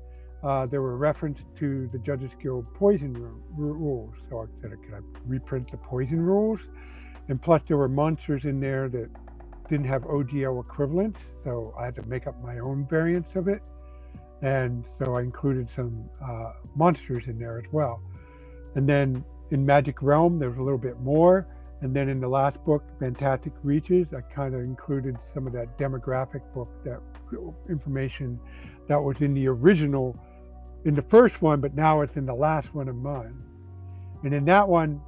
there were reference to the Judges Guild poison rules. So I said, can I reprint the poison rules? And plus there were monsters in there that didn't have OGL equivalents, so I had to make up my own variants of it. And so I included some monsters in there as well. And then in Magic Realm, there was a little bit more. And then in the last book, Fantastic Reaches, I kind of included some of that demographic book, that information that was in the original, in the first one, but now it's in the last one of mine. And in that one,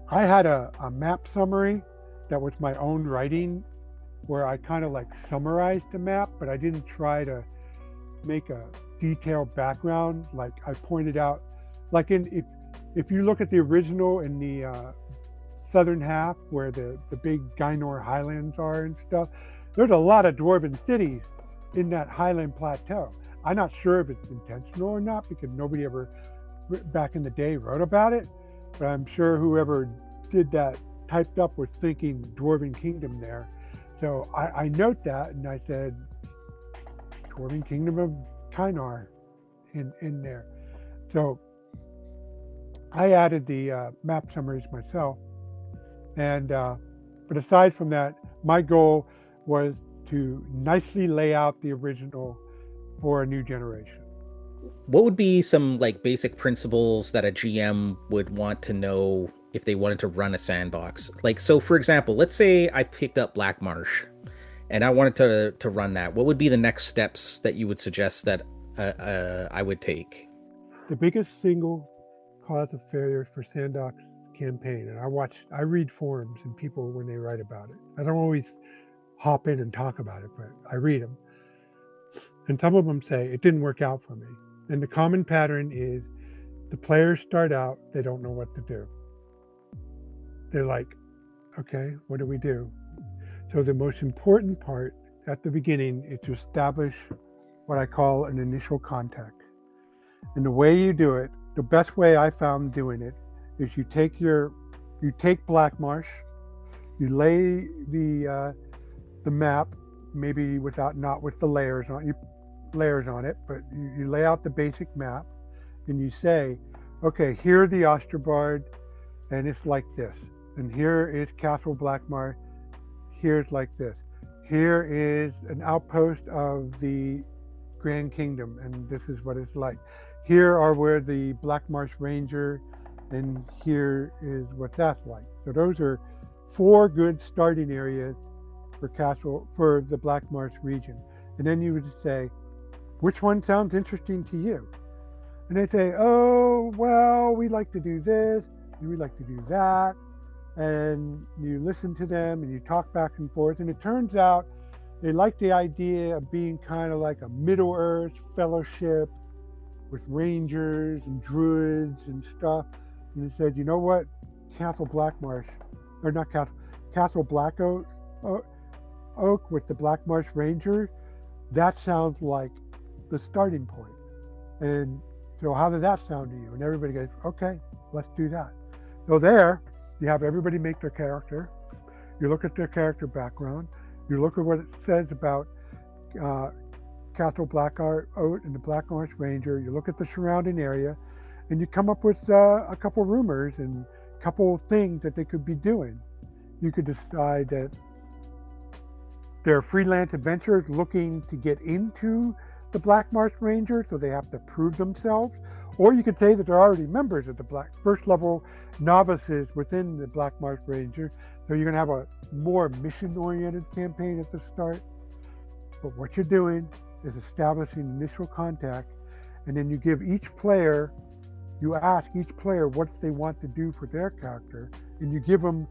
I had a map summary that was my own writing where I kind of like summarized the map, but I didn't try to make a detailed background. Like I pointed out, like if you look at the original in the southern half where the big Gainor highlands are and stuff, there's a lot of dwarven cities in that highland plateau. I'm not sure if it's intentional or not because nobody ever back in the day wrote about it, but I'm sure whoever did that typed up was thinking Dwarven Kingdom there. So I note that and I said Dwarven Kingdom of Kynar in there. So I added the map summaries myself. And but aside from that, my goal was to nicely lay out the original for a new generation. What would be some like basic principles that a GM would want to know if they wanted to run a sandbox? Like, so for example, let's say I picked up Black Marsh and I wanted to run that. What would be the next steps that you would suggest that I would take? The biggest single cause of failure for Sandbox campaign, and I read forums and people when they write about it. I don't always hop in and talk about it, but I read them. And some of them say it didn't work out for me. And the common pattern is the players start out, they don't know what to do. They're like, okay, what do we do? So the most important part at the beginning is to establish what I call an initial contact. And the way you do it, the best way I found doing it is you take Black Marsh, you lay the map, maybe not with the layers on it, but you lay out the basic map and you say, okay, here are the Osterbard and it's like this. And here is Castle Blackmar, here's like this. Here is an outpost of the Grand Kingdom and this is what it's like. Here are where the Black Marsh Ranger and here is what that's like. So those are 4 good starting areas for the Black Marsh region. And then you would say, which one sounds interesting to you? And they say, oh, well, we like to do this, and we like to do that. And you listen to them and you talk back and forth. And it turns out they like the idea of being kind of like a Middle Earth fellowship with rangers and druids and stuff. And he said, you know what? Castle Blackmarsh, or not Castle, Castle Black Oak with the Black Marsh Ranger, that sounds like the starting point. And so how did that sound to you? And everybody goes, okay, let's do that. So there, you have everybody make their character. You look at their character background. You look at what it says about Castle Black Oak and the Black Marsh Ranger. You look at the surrounding area, and you come up with a couple rumors and a couple things that they could be doing. You could decide that they're freelance adventurers looking to get into the Black Marsh Ranger, so they have to prove themselves. Or you could say that they're already members of the first level novices within the Black Marsh Ranger. So you're going to have a more mission-oriented campaign at the start. But what you're doing is establishing initial contact, and then you give each player, you ask each player what they want to do for their character, and you give them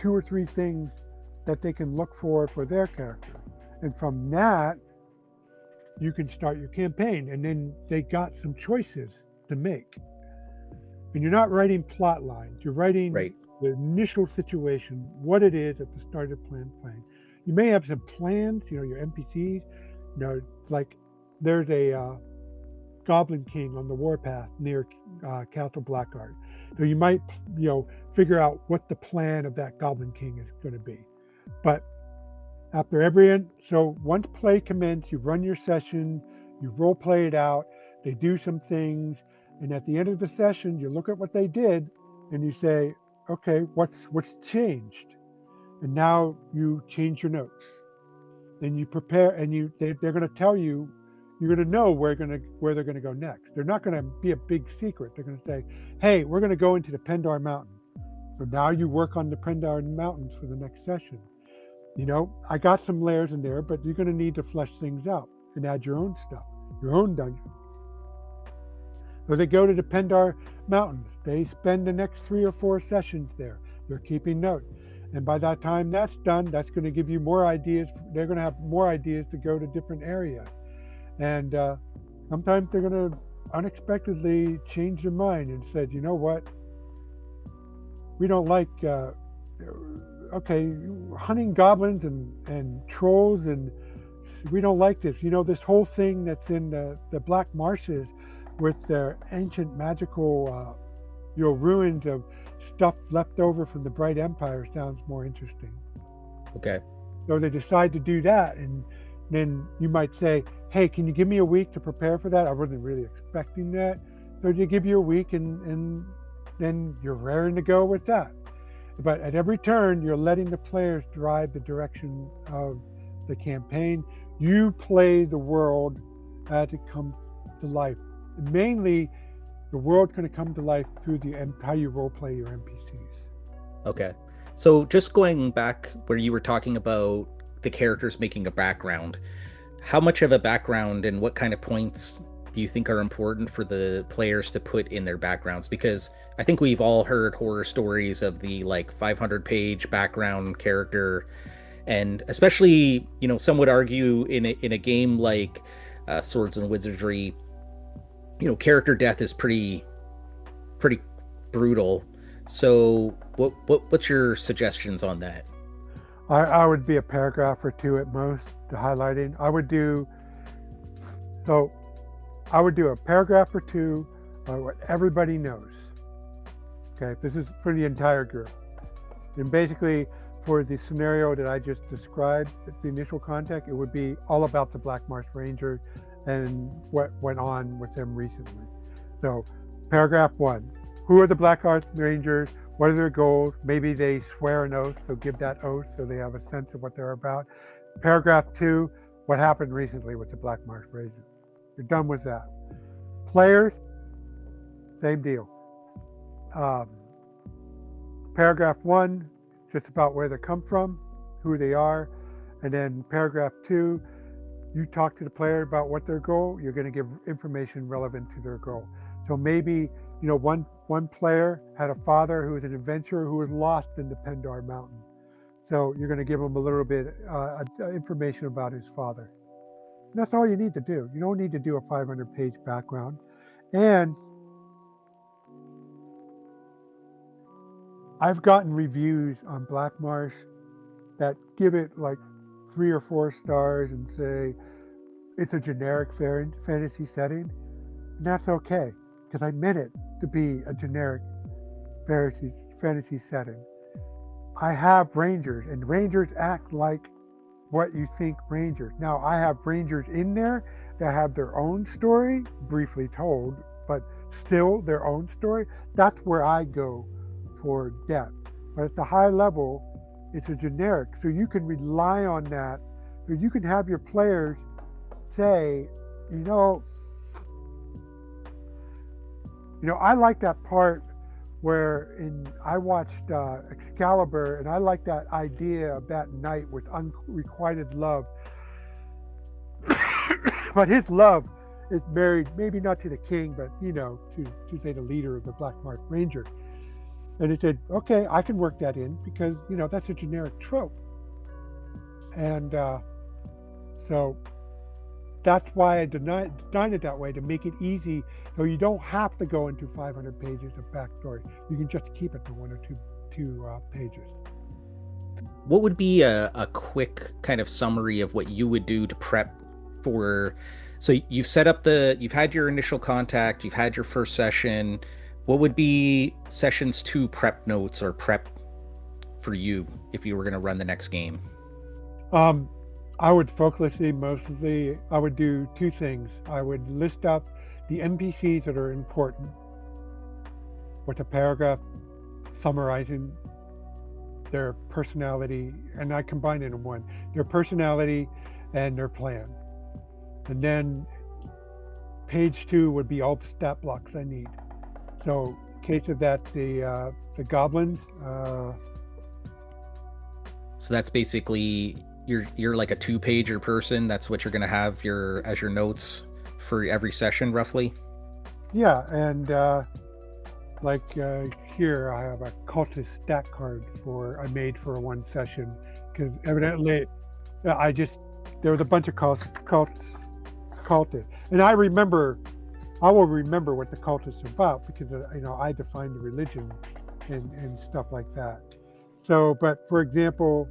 2 or 3 things that they can look for their character. And from that, you can start your campaign. And then they got some choices to make. And you're not writing plot lines. You're writing the initial situation, what it is at the start of the plan. You may have some plans, your NPCs, like there's a Goblin King on the warpath near Castle Blackguard. So you might, figure out what the plan of that Goblin King is going to be. But after so once play commences, you run your session, you role play it out, they do some things, and at the end of the session, you look at what they did, and you say, okay, what's changed? And now you change your notes, and you prepare, and they're going to tell you, you're going to know where they're going to go next. They're not going to be a big secret. They're going to say, hey, we're going to go into the Pendar Mountain. So now you work on the Pendar Mountains for the next session. I got some layers in there, but you're going to need to flesh things out and add your own stuff, your own dungeon. So they go to the Pendar Mountains. They spend the next 3 or 4 sessions there. They're keeping notes. And by that time that's done, that's going to give you more ideas. They're going to have more ideas to go to different areas. And sometimes they're going to unexpectedly change their mind and said, you know what, we don't like, okay, hunting goblins and trolls, and we don't like this. You know, this whole thing that's in the Black Marshes with their ancient magical, ruins of stuff left over from the Bright Empire sounds more interesting. Okay. So they decide to do that, and then you might say, hey, can you give me a week to prepare for that? I wasn't really expecting that. So they give you a week, and then you're raring to go with that. But at every turn, you're letting the players drive the direction of the campaign. You play the world as it comes to life. Mainly, the world's going to come to life through how you role play your NPCs. Okay. So just going back where you were talking about the characters making a background, how much of a background and what kind of points do you think are important for the players to put in their backgrounds? Because I think we've all heard horror stories of the like 500-page background character, and especially, some would argue in a game like Swords and Wizardry, character death is pretty brutal. So what's your suggestions on that? I would be a paragraph or two at most to highlighting. I would do a paragraph or two on what everybody knows. Okay, this is for the entire group. And basically, for the scenario that I just described, the initial contact, it would be all about the Black Marsh Ranger and what went on with them recently. So, paragraph 1, who are the Black Marsh Rangers? What are their goals? Maybe they swear an oath, so give that oath so they have a sense of what they're about. Paragraph 2, what happened recently with the Black Marsh Rangers? You're done with that. Players, same deal. Paragraph 1, just about where they come from, who they are. And then paragraph 2, you talk to the player about what their goal, you're going to give information relevant to their goal. So maybe, one player had a father who was an adventurer who was lost in the Pendar Mountain. So you're going to give him a little bit information about his father. And that's all you need to do. You don't need to do a 500-page background. And I've gotten reviews on Black Marsh that give it like 3 or 4 stars and say it's a generic fantasy setting. And that's okay, because I meant it to be a generic fantasy setting. I have rangers, and rangers act like what you think rangers. Now, I have rangers in there that have their own story, briefly told, but still their own story. That's where I go for depth. But at the high level, it's a generic, so you can rely on that. So you can have your players say, I like that part where I watched Excalibur, and I like that idea of that knight with unrequited love. But his love is married, maybe not to the king, but to say the leader of the Black Marsh Ranger. And it said, okay, I can work that in because that's a generic trope. And so that's why I designed it that way, to make it easy, so you don't have to go into 500 pages of backstory. You can just keep it to 1 or 2 pages. What would be a quick kind of summary of what you would do to prep for? So you've had your initial contact, you've had your first session. What would be sessions 2 prep notes or prep for you if you were going to run the next game? I would I would do 2 things. I would list up the NPCs that are important with a paragraph summarizing their personality, and I combine it in one, their personality and their plan. And then page 2 would be all the stat blocks I need. So in case of that, the goblins. So that's basically you're like a 2-pager person. That's what you're going to have as your notes for every session, roughly. Yeah, and here I have a cultist stat card I made for one session, because evidently there was a bunch of cultists, and I will remember what the cultists are about, because I defined the religion and stuff like that. So, but for example,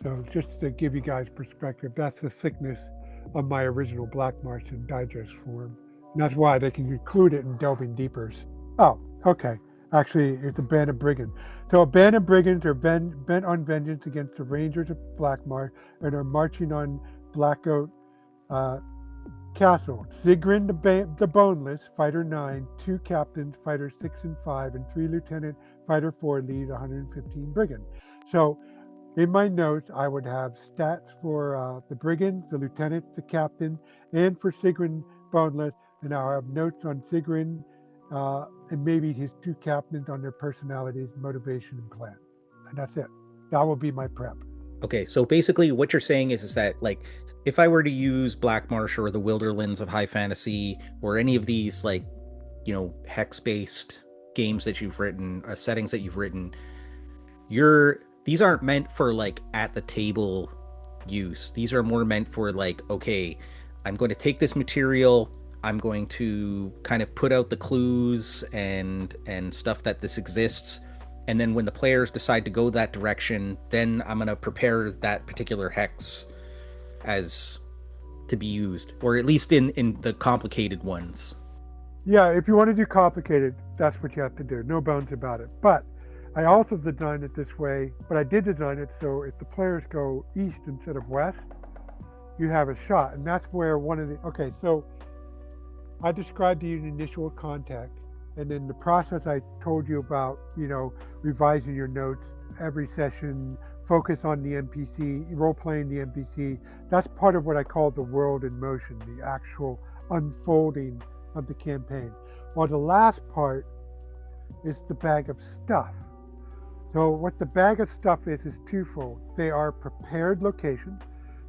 so just to give you guys perspective, that's the thickness of my original Black Martian digest form. And that's why they can include it in Delving Deepers. Oh, okay. Actually, it's a band of brigands. So a band of brigands are bent on vengeance against the Rangers of Blackmarsh and are marching on Blackout Castle. Zigrin the Boneless, Fighter 9, 2 captains, Fighter 6 and 5, and 3 lieutenant, Fighter 4 lead 115 brigands. So in my notes, I would have stats for the brigands, the lieutenant, the captain, and for Zigrin Boneless, and I'll have notes on Zigrin and maybe his 2 captains on their personalities, motivation, and plan. And that's it. That will be my prep. Okay, so basically what you're saying is that, like, if I were to use Blackmarsh or the Wilderlands of High Fantasy or any of these, like, hex-based games that you've written, settings that you've written, these aren't meant for, like, at the table use. These are more meant for, like, okay, I'm going to take this material, I'm going to kind of put out the clues and stuff that this exists, and then when the players decide to go that direction, then I'm going to prepare that particular hex as to be used, or at least in the complicated ones. Yeah, if you want to do complicated, that's what you have to do. No bones about it. But I also designed it this way, but I did design it so if the players go east instead of west, you have a shot. And that's where okay, so I described the initial contact, and then the process I told you about, revising your notes every session, focus on the NPC, role-playing the NPC. That's part of what I call the world in motion, the actual unfolding of the campaign. While the last part is the bag of stuff. So what the bag of stuff is twofold. They are prepared locations.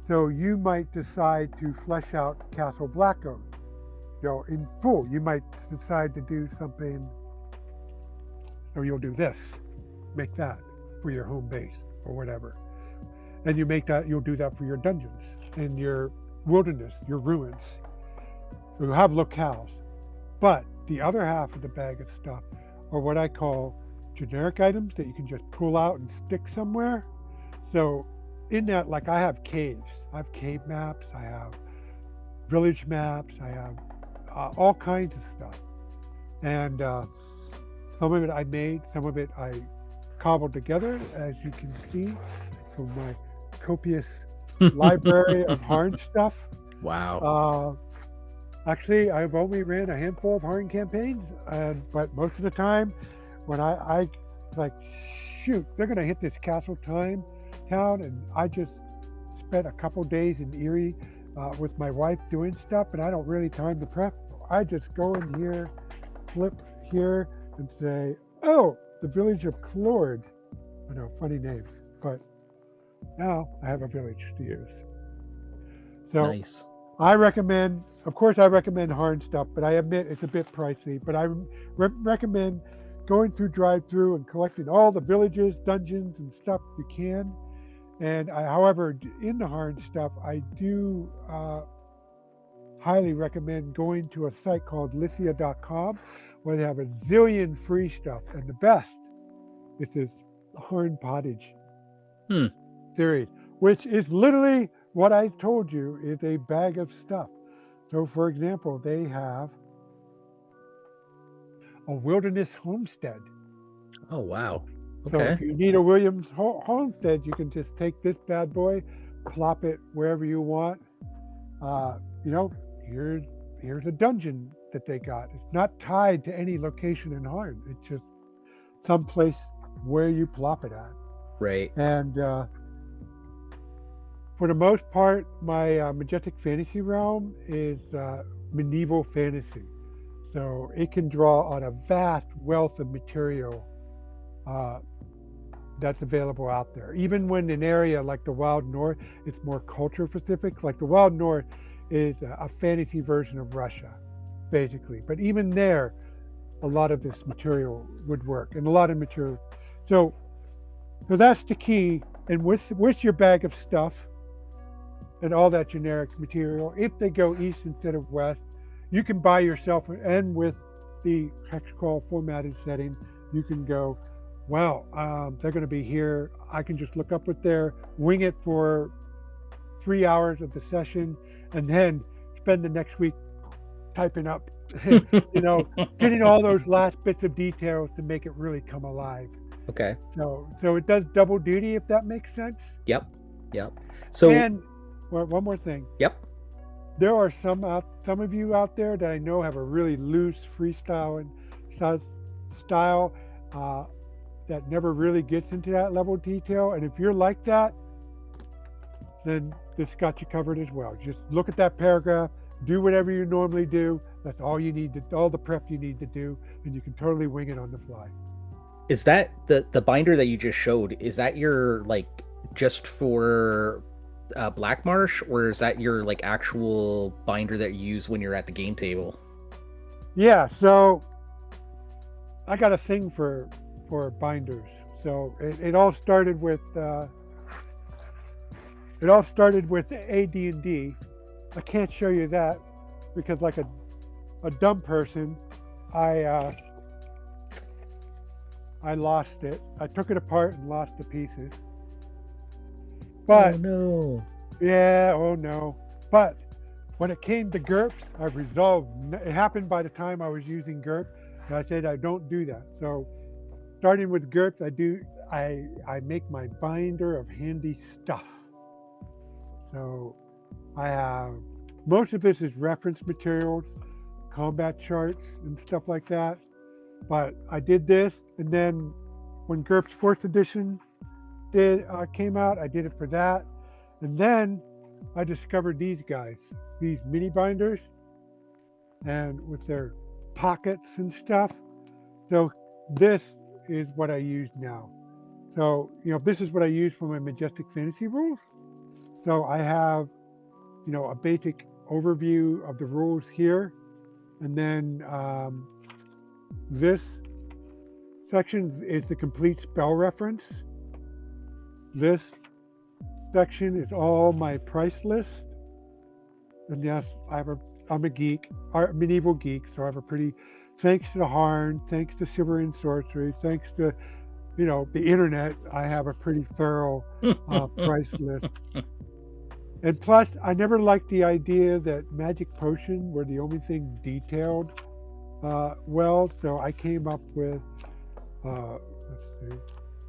So you might decide to flesh out Castle Blackoak, in full. You might decide to do something, or you'll do this, make that for your home base or whatever. And you'll do that for your dungeons and your wilderness, your ruins. So you'll have locales. But the other half of the bag of stuff are what I call generic items that you can just pull out and stick somewhere. So in that, like, I have caves. I have cave maps, I have village maps, I have all kinds of stuff. And some of it I made, some of it I cobbled together, as you can see from my copious library of Harn stuff. Wow. Actually, I've only ran a handful of Harn campaigns, but most of the time when I like, shoot, they're going to hit this castle town, and I just spent a couple days in Erie with my wife doing stuff, and I don't really time to prep. I just go in here, flip here, and say, oh, the village of Clord. I know, funny names, but now I have a village to use. So nice. I recommend Harn stuff, but I admit it's a bit pricey, but I recommend going through drive-through and collecting all the villages, dungeons, and stuff you can. And however, in the Harn stuff, I do highly recommend going to a site called Lithia.com, where they have a zillion free stuff. And the best is this Harn Pottage series, which is literally what I told you is a bag of stuff. So, for example, they have a wilderness homestead. Oh, wow. Okay. So if you need a Williams homestead, you can just take this bad boy, plop it wherever you want. Here's a dungeon that they got. It's not tied to any location in Harn. It's just someplace where you plop it at. Right. And for the most part, my Majestic Fantasy realm is medieval fantasy. So it can draw on a vast wealth of material that's available out there. Even when an area like the Wild North, it's more culture specific. Like the Wild North is a fantasy version of Russia, basically. But even there, a lot of this material would work, and a lot of material. So, so that's the key. And with your bag of stuff and all that generic material, if they go east instead of west, you can buy yourself, and with the hex crawl formatted setting, you can go, well, they're going to be here. I can just look up what they're, wing it for 3 hours of the session, and then spend the next week typing up, getting all those last bits of details to make it really come alive. Okay. So it does double duty, if that makes sense. Yep. So, and well, one more thing. Yep. There are some of you out there that I know have a really loose freestyle and style that never really gets into that level of detail. And if you're like that, then this got you covered as well. Just look at that paragraph, do whatever you normally do. That's all you need to, all the prep you need to do, and you can totally wing it on the fly. Is that the binder that you just showed? Is that your just for Black Marsh, or is that your actual binder that you use when you're at the game table? Yeah, so I got a thing for binders. So it all started with AD&D. I can't show you that because, like a dumb person, I lost it. I took it apart and lost the pieces. But oh no. Yeah, oh no. But when it came to GURPS, I resolved. It happened by the time I was using GURP, and I said I don't do that. So starting with GURPS, I make my binder of handy stuff. So I have, most of this is reference materials, combat charts and stuff like that. But I did this, and then when GURPS 4th edition came out, I did it for that. And then I discovered these guys, these mini binders, and with their pockets and stuff. So this is what I use now. So, this is what I use for my Majestic Fantasy rules. So I have, a basic overview of the rules here. And then this section is the complete spell reference. This section is all my price list. And yes, I'm a geek, medieval geek, so I have a pretty, thanks to Harn, thanks to Chivalry and Sorcery, thanks to, the internet, I have a pretty thorough price list. And plus, I never liked the idea that magic potion were the only thing detailed well, so I came up with, a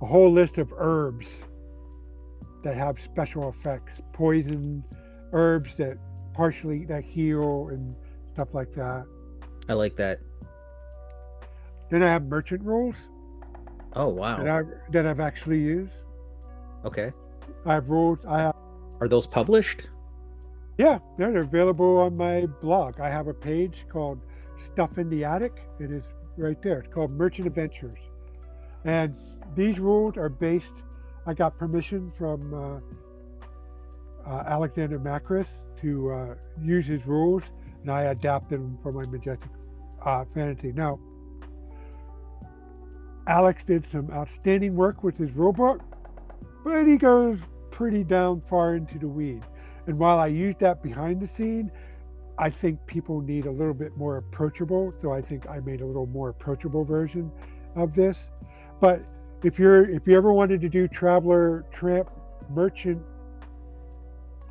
whole list of herbs that have special effects, poison herbs that heal and stuff like that. I like that. Then I have merchant rules. Oh wow. That I've actually used. Okay. I have rules. Are those published? Yeah, they're available on my blog. I have a page called Stuff in the Attic. It is right there. It's called Merchant Adventures. And these rules are based, I got permission from Alexander Macris to use his rules, and I adapted them for my Majestic Fantasy. Now, Alex did some outstanding work with his rulebook, but he goes pretty down far into the weeds. And while I use that behind the scene, I think people need a little bit more approachable. So I think I made a little more approachable version of this. But if you ever wanted to do traveler, tramp, merchant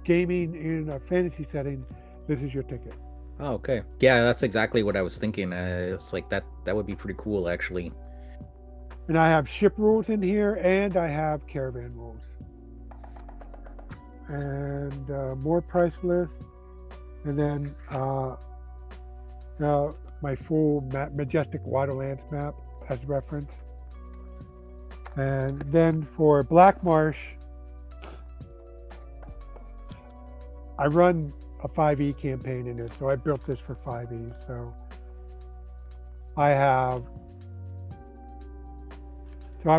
gaming in a fantasy setting, this is your ticket. Oh, okay. Yeah, that's exactly what I was thinking. It's like that would be pretty cool, actually. And I have ship rules in here, and I have caravan rules. And more price list. And then my full Majestic Waterlands map as reference. And then for Black Marsh, I run a 5e campaign in it, so I built this for 5e. So I have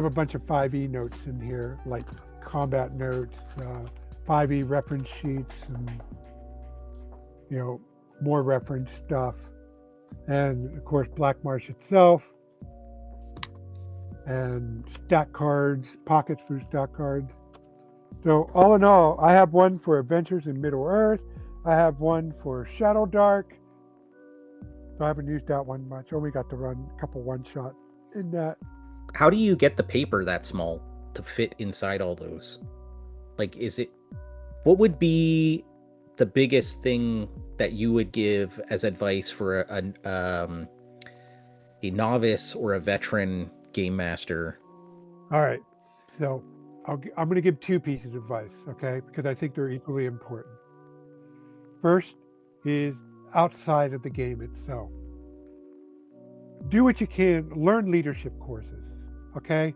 a bunch of 5e notes in here, like combat notes, 5e reference sheets, and more reference stuff. and of course Black Marsh itself, and stack cards, pockets for stack cards. So all in all, I have one for Adventures in Middle Earth. I have one for Shadow Dark. So I haven't used that one much. Only got to run a couple one shots in that. How do you get the paper that small to fit inside all those? Like, what would be the biggest thing that you would give as advice for a novice or a veteran game master? All right. So I'm going to give two pieces of advice, okay? Because I think they're equally important. First is outside of the game itself. Do what you can, learn leadership courses, okay?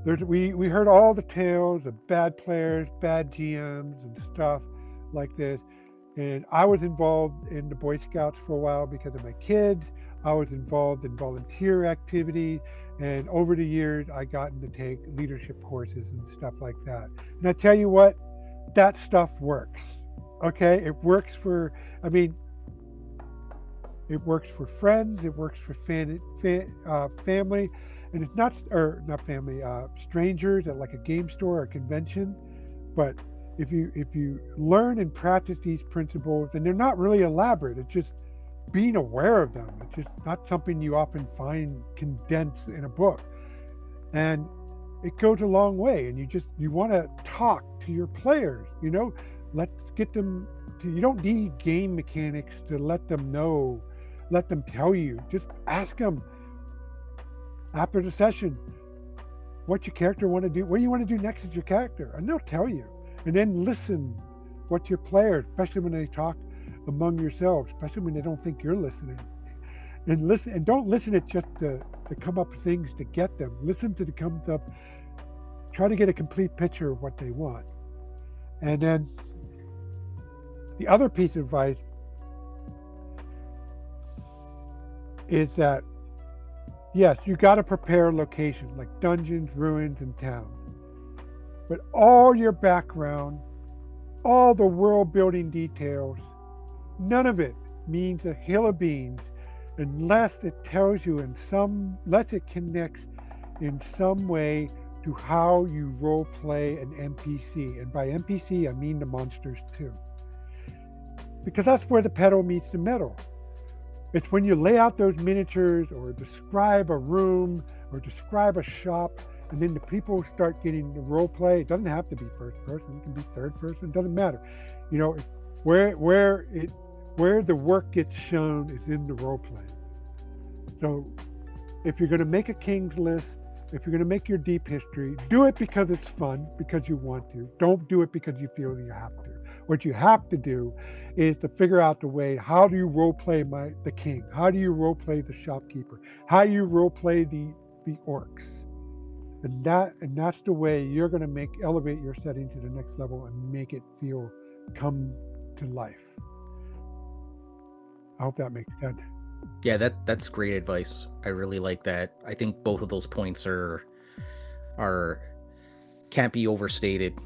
We heard all the tales of bad players, bad GMs and stuff like this. And I was involved in the Boy Scouts for a while because of my kids. I was involved in volunteer activity. And over the years, I gotten to take leadership courses and stuff like that. And I tell you what, that stuff works. Okay, it works for, it works for friends, it works for family, and it's not family, strangers at like a game store or convention. But if you learn and practice these principles, and they're not really elaborate, it's just being aware of them. It's just not something you often find condensed in a book, and it goes a long way. And you want to talk to your players. Let's get them to. You don't need game mechanics to let them know. Let them tell you. Just ask them after the session, what your character want to do, what do you want to do next as your character, and they'll tell you. And then listen what your players, especially when they talk among yourselves, especially when they don't think you're listening. And listen, and don't listen at just to come up with things to get them. Listen to the comes up, try to get a complete picture of what they want. And then the other piece of advice is that, yes, you got to prepare locations like dungeons, ruins, and towns. But all your background, all the world building details, none of it means a hill of beans unless it tells you unless it connects in some way to how you role play an NPC. And by NPC, I mean the monsters too. Because that's where the pedal meets the metal. It's when you lay out those miniatures or describe a room or describe a shop, and then the people start getting the role play. It doesn't have to be first person, it can be third person, it doesn't matter. Where the work gets shown is in the role play. So if you're going to make a King's List, if you're going to make your deep history, do it because it's fun, because you want to. Don't do it because you feel you have to. What you have to do is to figure out the way, how do you role play the king? How do you role play the shopkeeper? How do you role play the orcs? And that's the way you're going to elevate your setting to the next level and make it come to life. I hope that makes sense. Yeah, that's great advice. I really like that. I think both of those points are can't be overstated.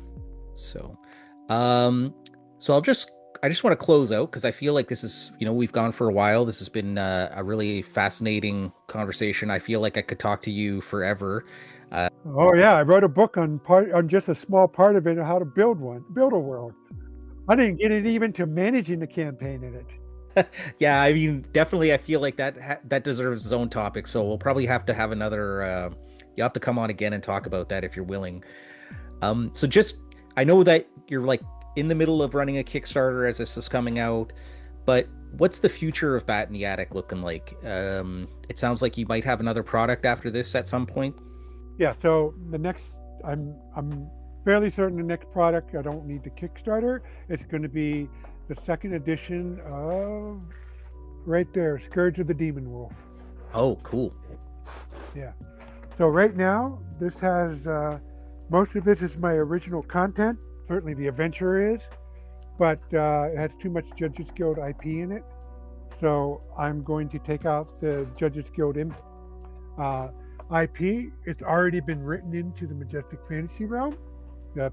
So, I just want to close out because I feel like this is, we've gone for a while. This has been a really fascinating conversation. I feel like I could talk to you forever. Oh yeah, I wrote a book on just a small part of it, on how to build a world. I didn't get it even to managing the campaign in it. Yeah, I mean, definitely, I feel like that deserves its own topic. So we'll probably have to have another. You have to come on again and talk about that if you're willing. I know that you're like in the middle of running a Kickstarter as this is coming out, but what's the future of Bat in the Attic looking like? It sounds like you might have another product after this at some point. Yeah. So I'm fairly certain the next product, I don't need the Kickstarter. It's going to be the second edition of right there, Scourge of the Demon Wolf. Oh, cool. Yeah. So right now, this has most of this is my original content. Certainly the adventure is, but it has too much Judges Guild IP in it. So I'm going to take out the Judges Guild IP. It's already been written into the Majestic Fantasy realm.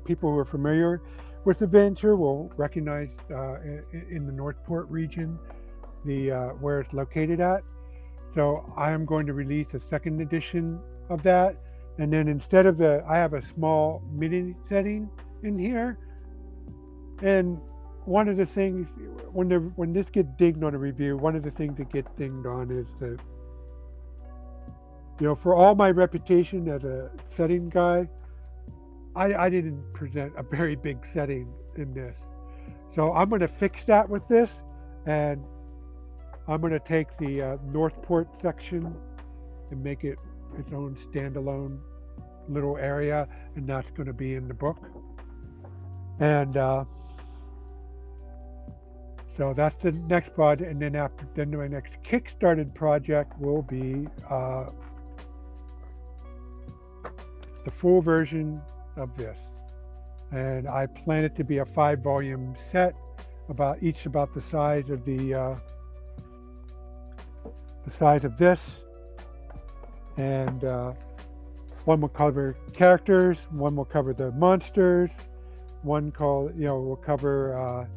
People who are familiar with the adventure will recognize in the Northport region, the where it's located at. So I am going to release a second edition of that. And then instead of I have a small mini setting in here. And one of the things when this gets dinged on a review, one of the things that gets dinged on is that, for all my reputation as a setting guy, I didn't present a very big setting in this. So I'm going to fix that with this, and I'm going to take the Northport section and make it its own standalone little area, and that's going to be in the book. And so that's the next project, and then my next Kickstarted project will be the full version of this, and I plan it to be a 5-volume set, about the size of the size of this, and one will cover characters, one will cover the monsters, one will cover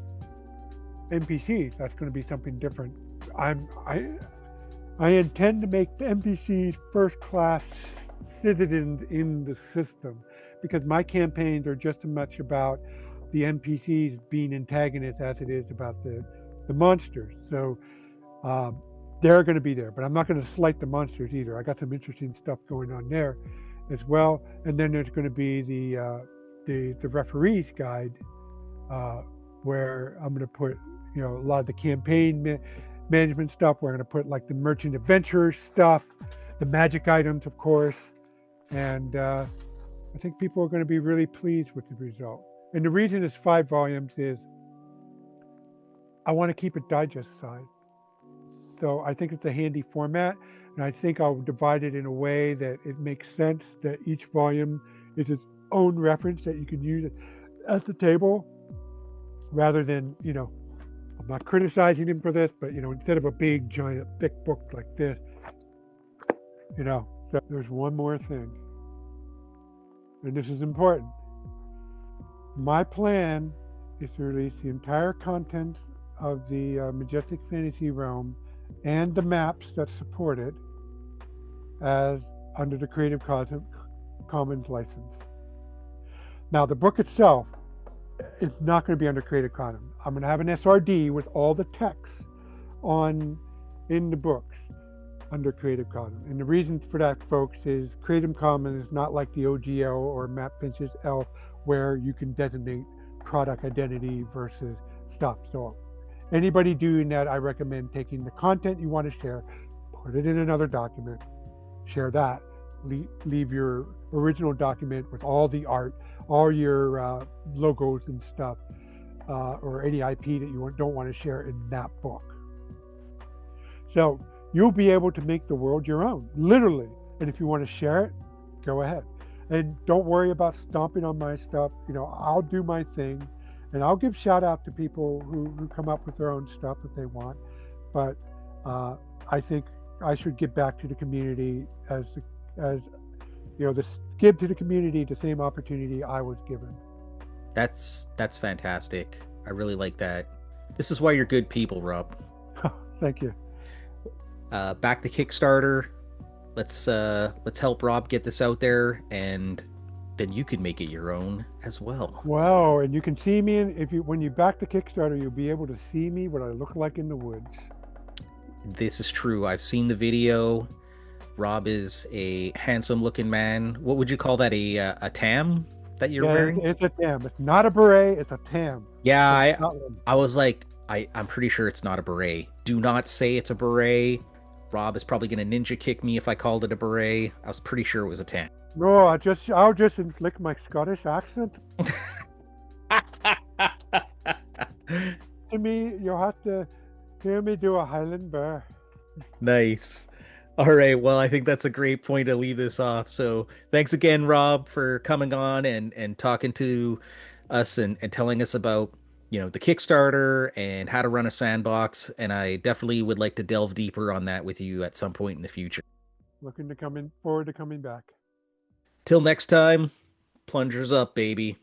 NPCs. That's going to be something different. I intend to make the NPCs first class citizens in the system, because my campaigns are just as much about the NPCs being antagonists as it is about the monsters. So they're going to be there, but I'm not going to slight the monsters either. I got some interesting stuff going on there as well. And then there's going to be the referee's guide, where I'm going to put a lot of the campaign management stuff. We're going to put like the merchant adventurers stuff, the magic items, of course, and I think people are going to be really pleased with the result. And the reason it's 5 volumes is I want to keep it digest size. So I think it's a handy format, and I think I'll divide it in a way that it makes sense, that each volume is its own reference that you can use at the table, rather than, I'm not criticizing him for this, but, instead of a big, giant, thick book like this, so there's one more thing, and this is important. My plan is to release the entire contents of the Majestic Fantasy Realm and the maps that support it as under the Creative Commons license. Now, the book itself is not going to be under Creative Commons. I'm going to have an SRD with all the text in the books under Creative Commons. And the reason for that, folks, is Creative Commons is not like the OGL or Matt Finch's ELF, where you can designate product identity versus stuff. So anybody doing that, I recommend taking the content you want to share, put it in another document, share that, leave your original document with all the art, all your logos and stuff, or any IP that you don't want to share in that book. So you'll be able to make the world your own, literally. And if you want to share it, go ahead. And don't worry about stomping on my stuff. I'll do my thing, and I'll give shout out to people who come up with their own stuff if they want. But I think I should give back to the community give to the community the same opportunity I was given. That's fantastic. I really like that. This is why you're good people, Rob. Thank you. Back to Kickstarter. Let's help Rob get this out there, and then you can make it your own as well. Wow, and you can see me when you back the Kickstarter, you'll be able to see me what I look like in the woods. This is true. I've seen the video. Rob is a handsome-looking man. What would you call that? A tam that you're wearing? It's a tam. It's not a beret. It's a tam. Yeah, I was like, I'm pretty sure it's not a beret. Do not say it's a beret. Rob is probably going to ninja kick me if I called it a beret. I was pretty sure it was a tam. No, I'll just inflict my Scottish accent. To me, you'll have to hear me do a Highland bear. Nice. All right. Well, I think that's a great point to leave this off. So thanks again, Rob, for coming on and talking to us and telling us about, the Kickstarter and how to run a sandbox. And I definitely would like to delve deeper on that with you at some point in the future. Forward to coming back. Till next time, plungers up, baby.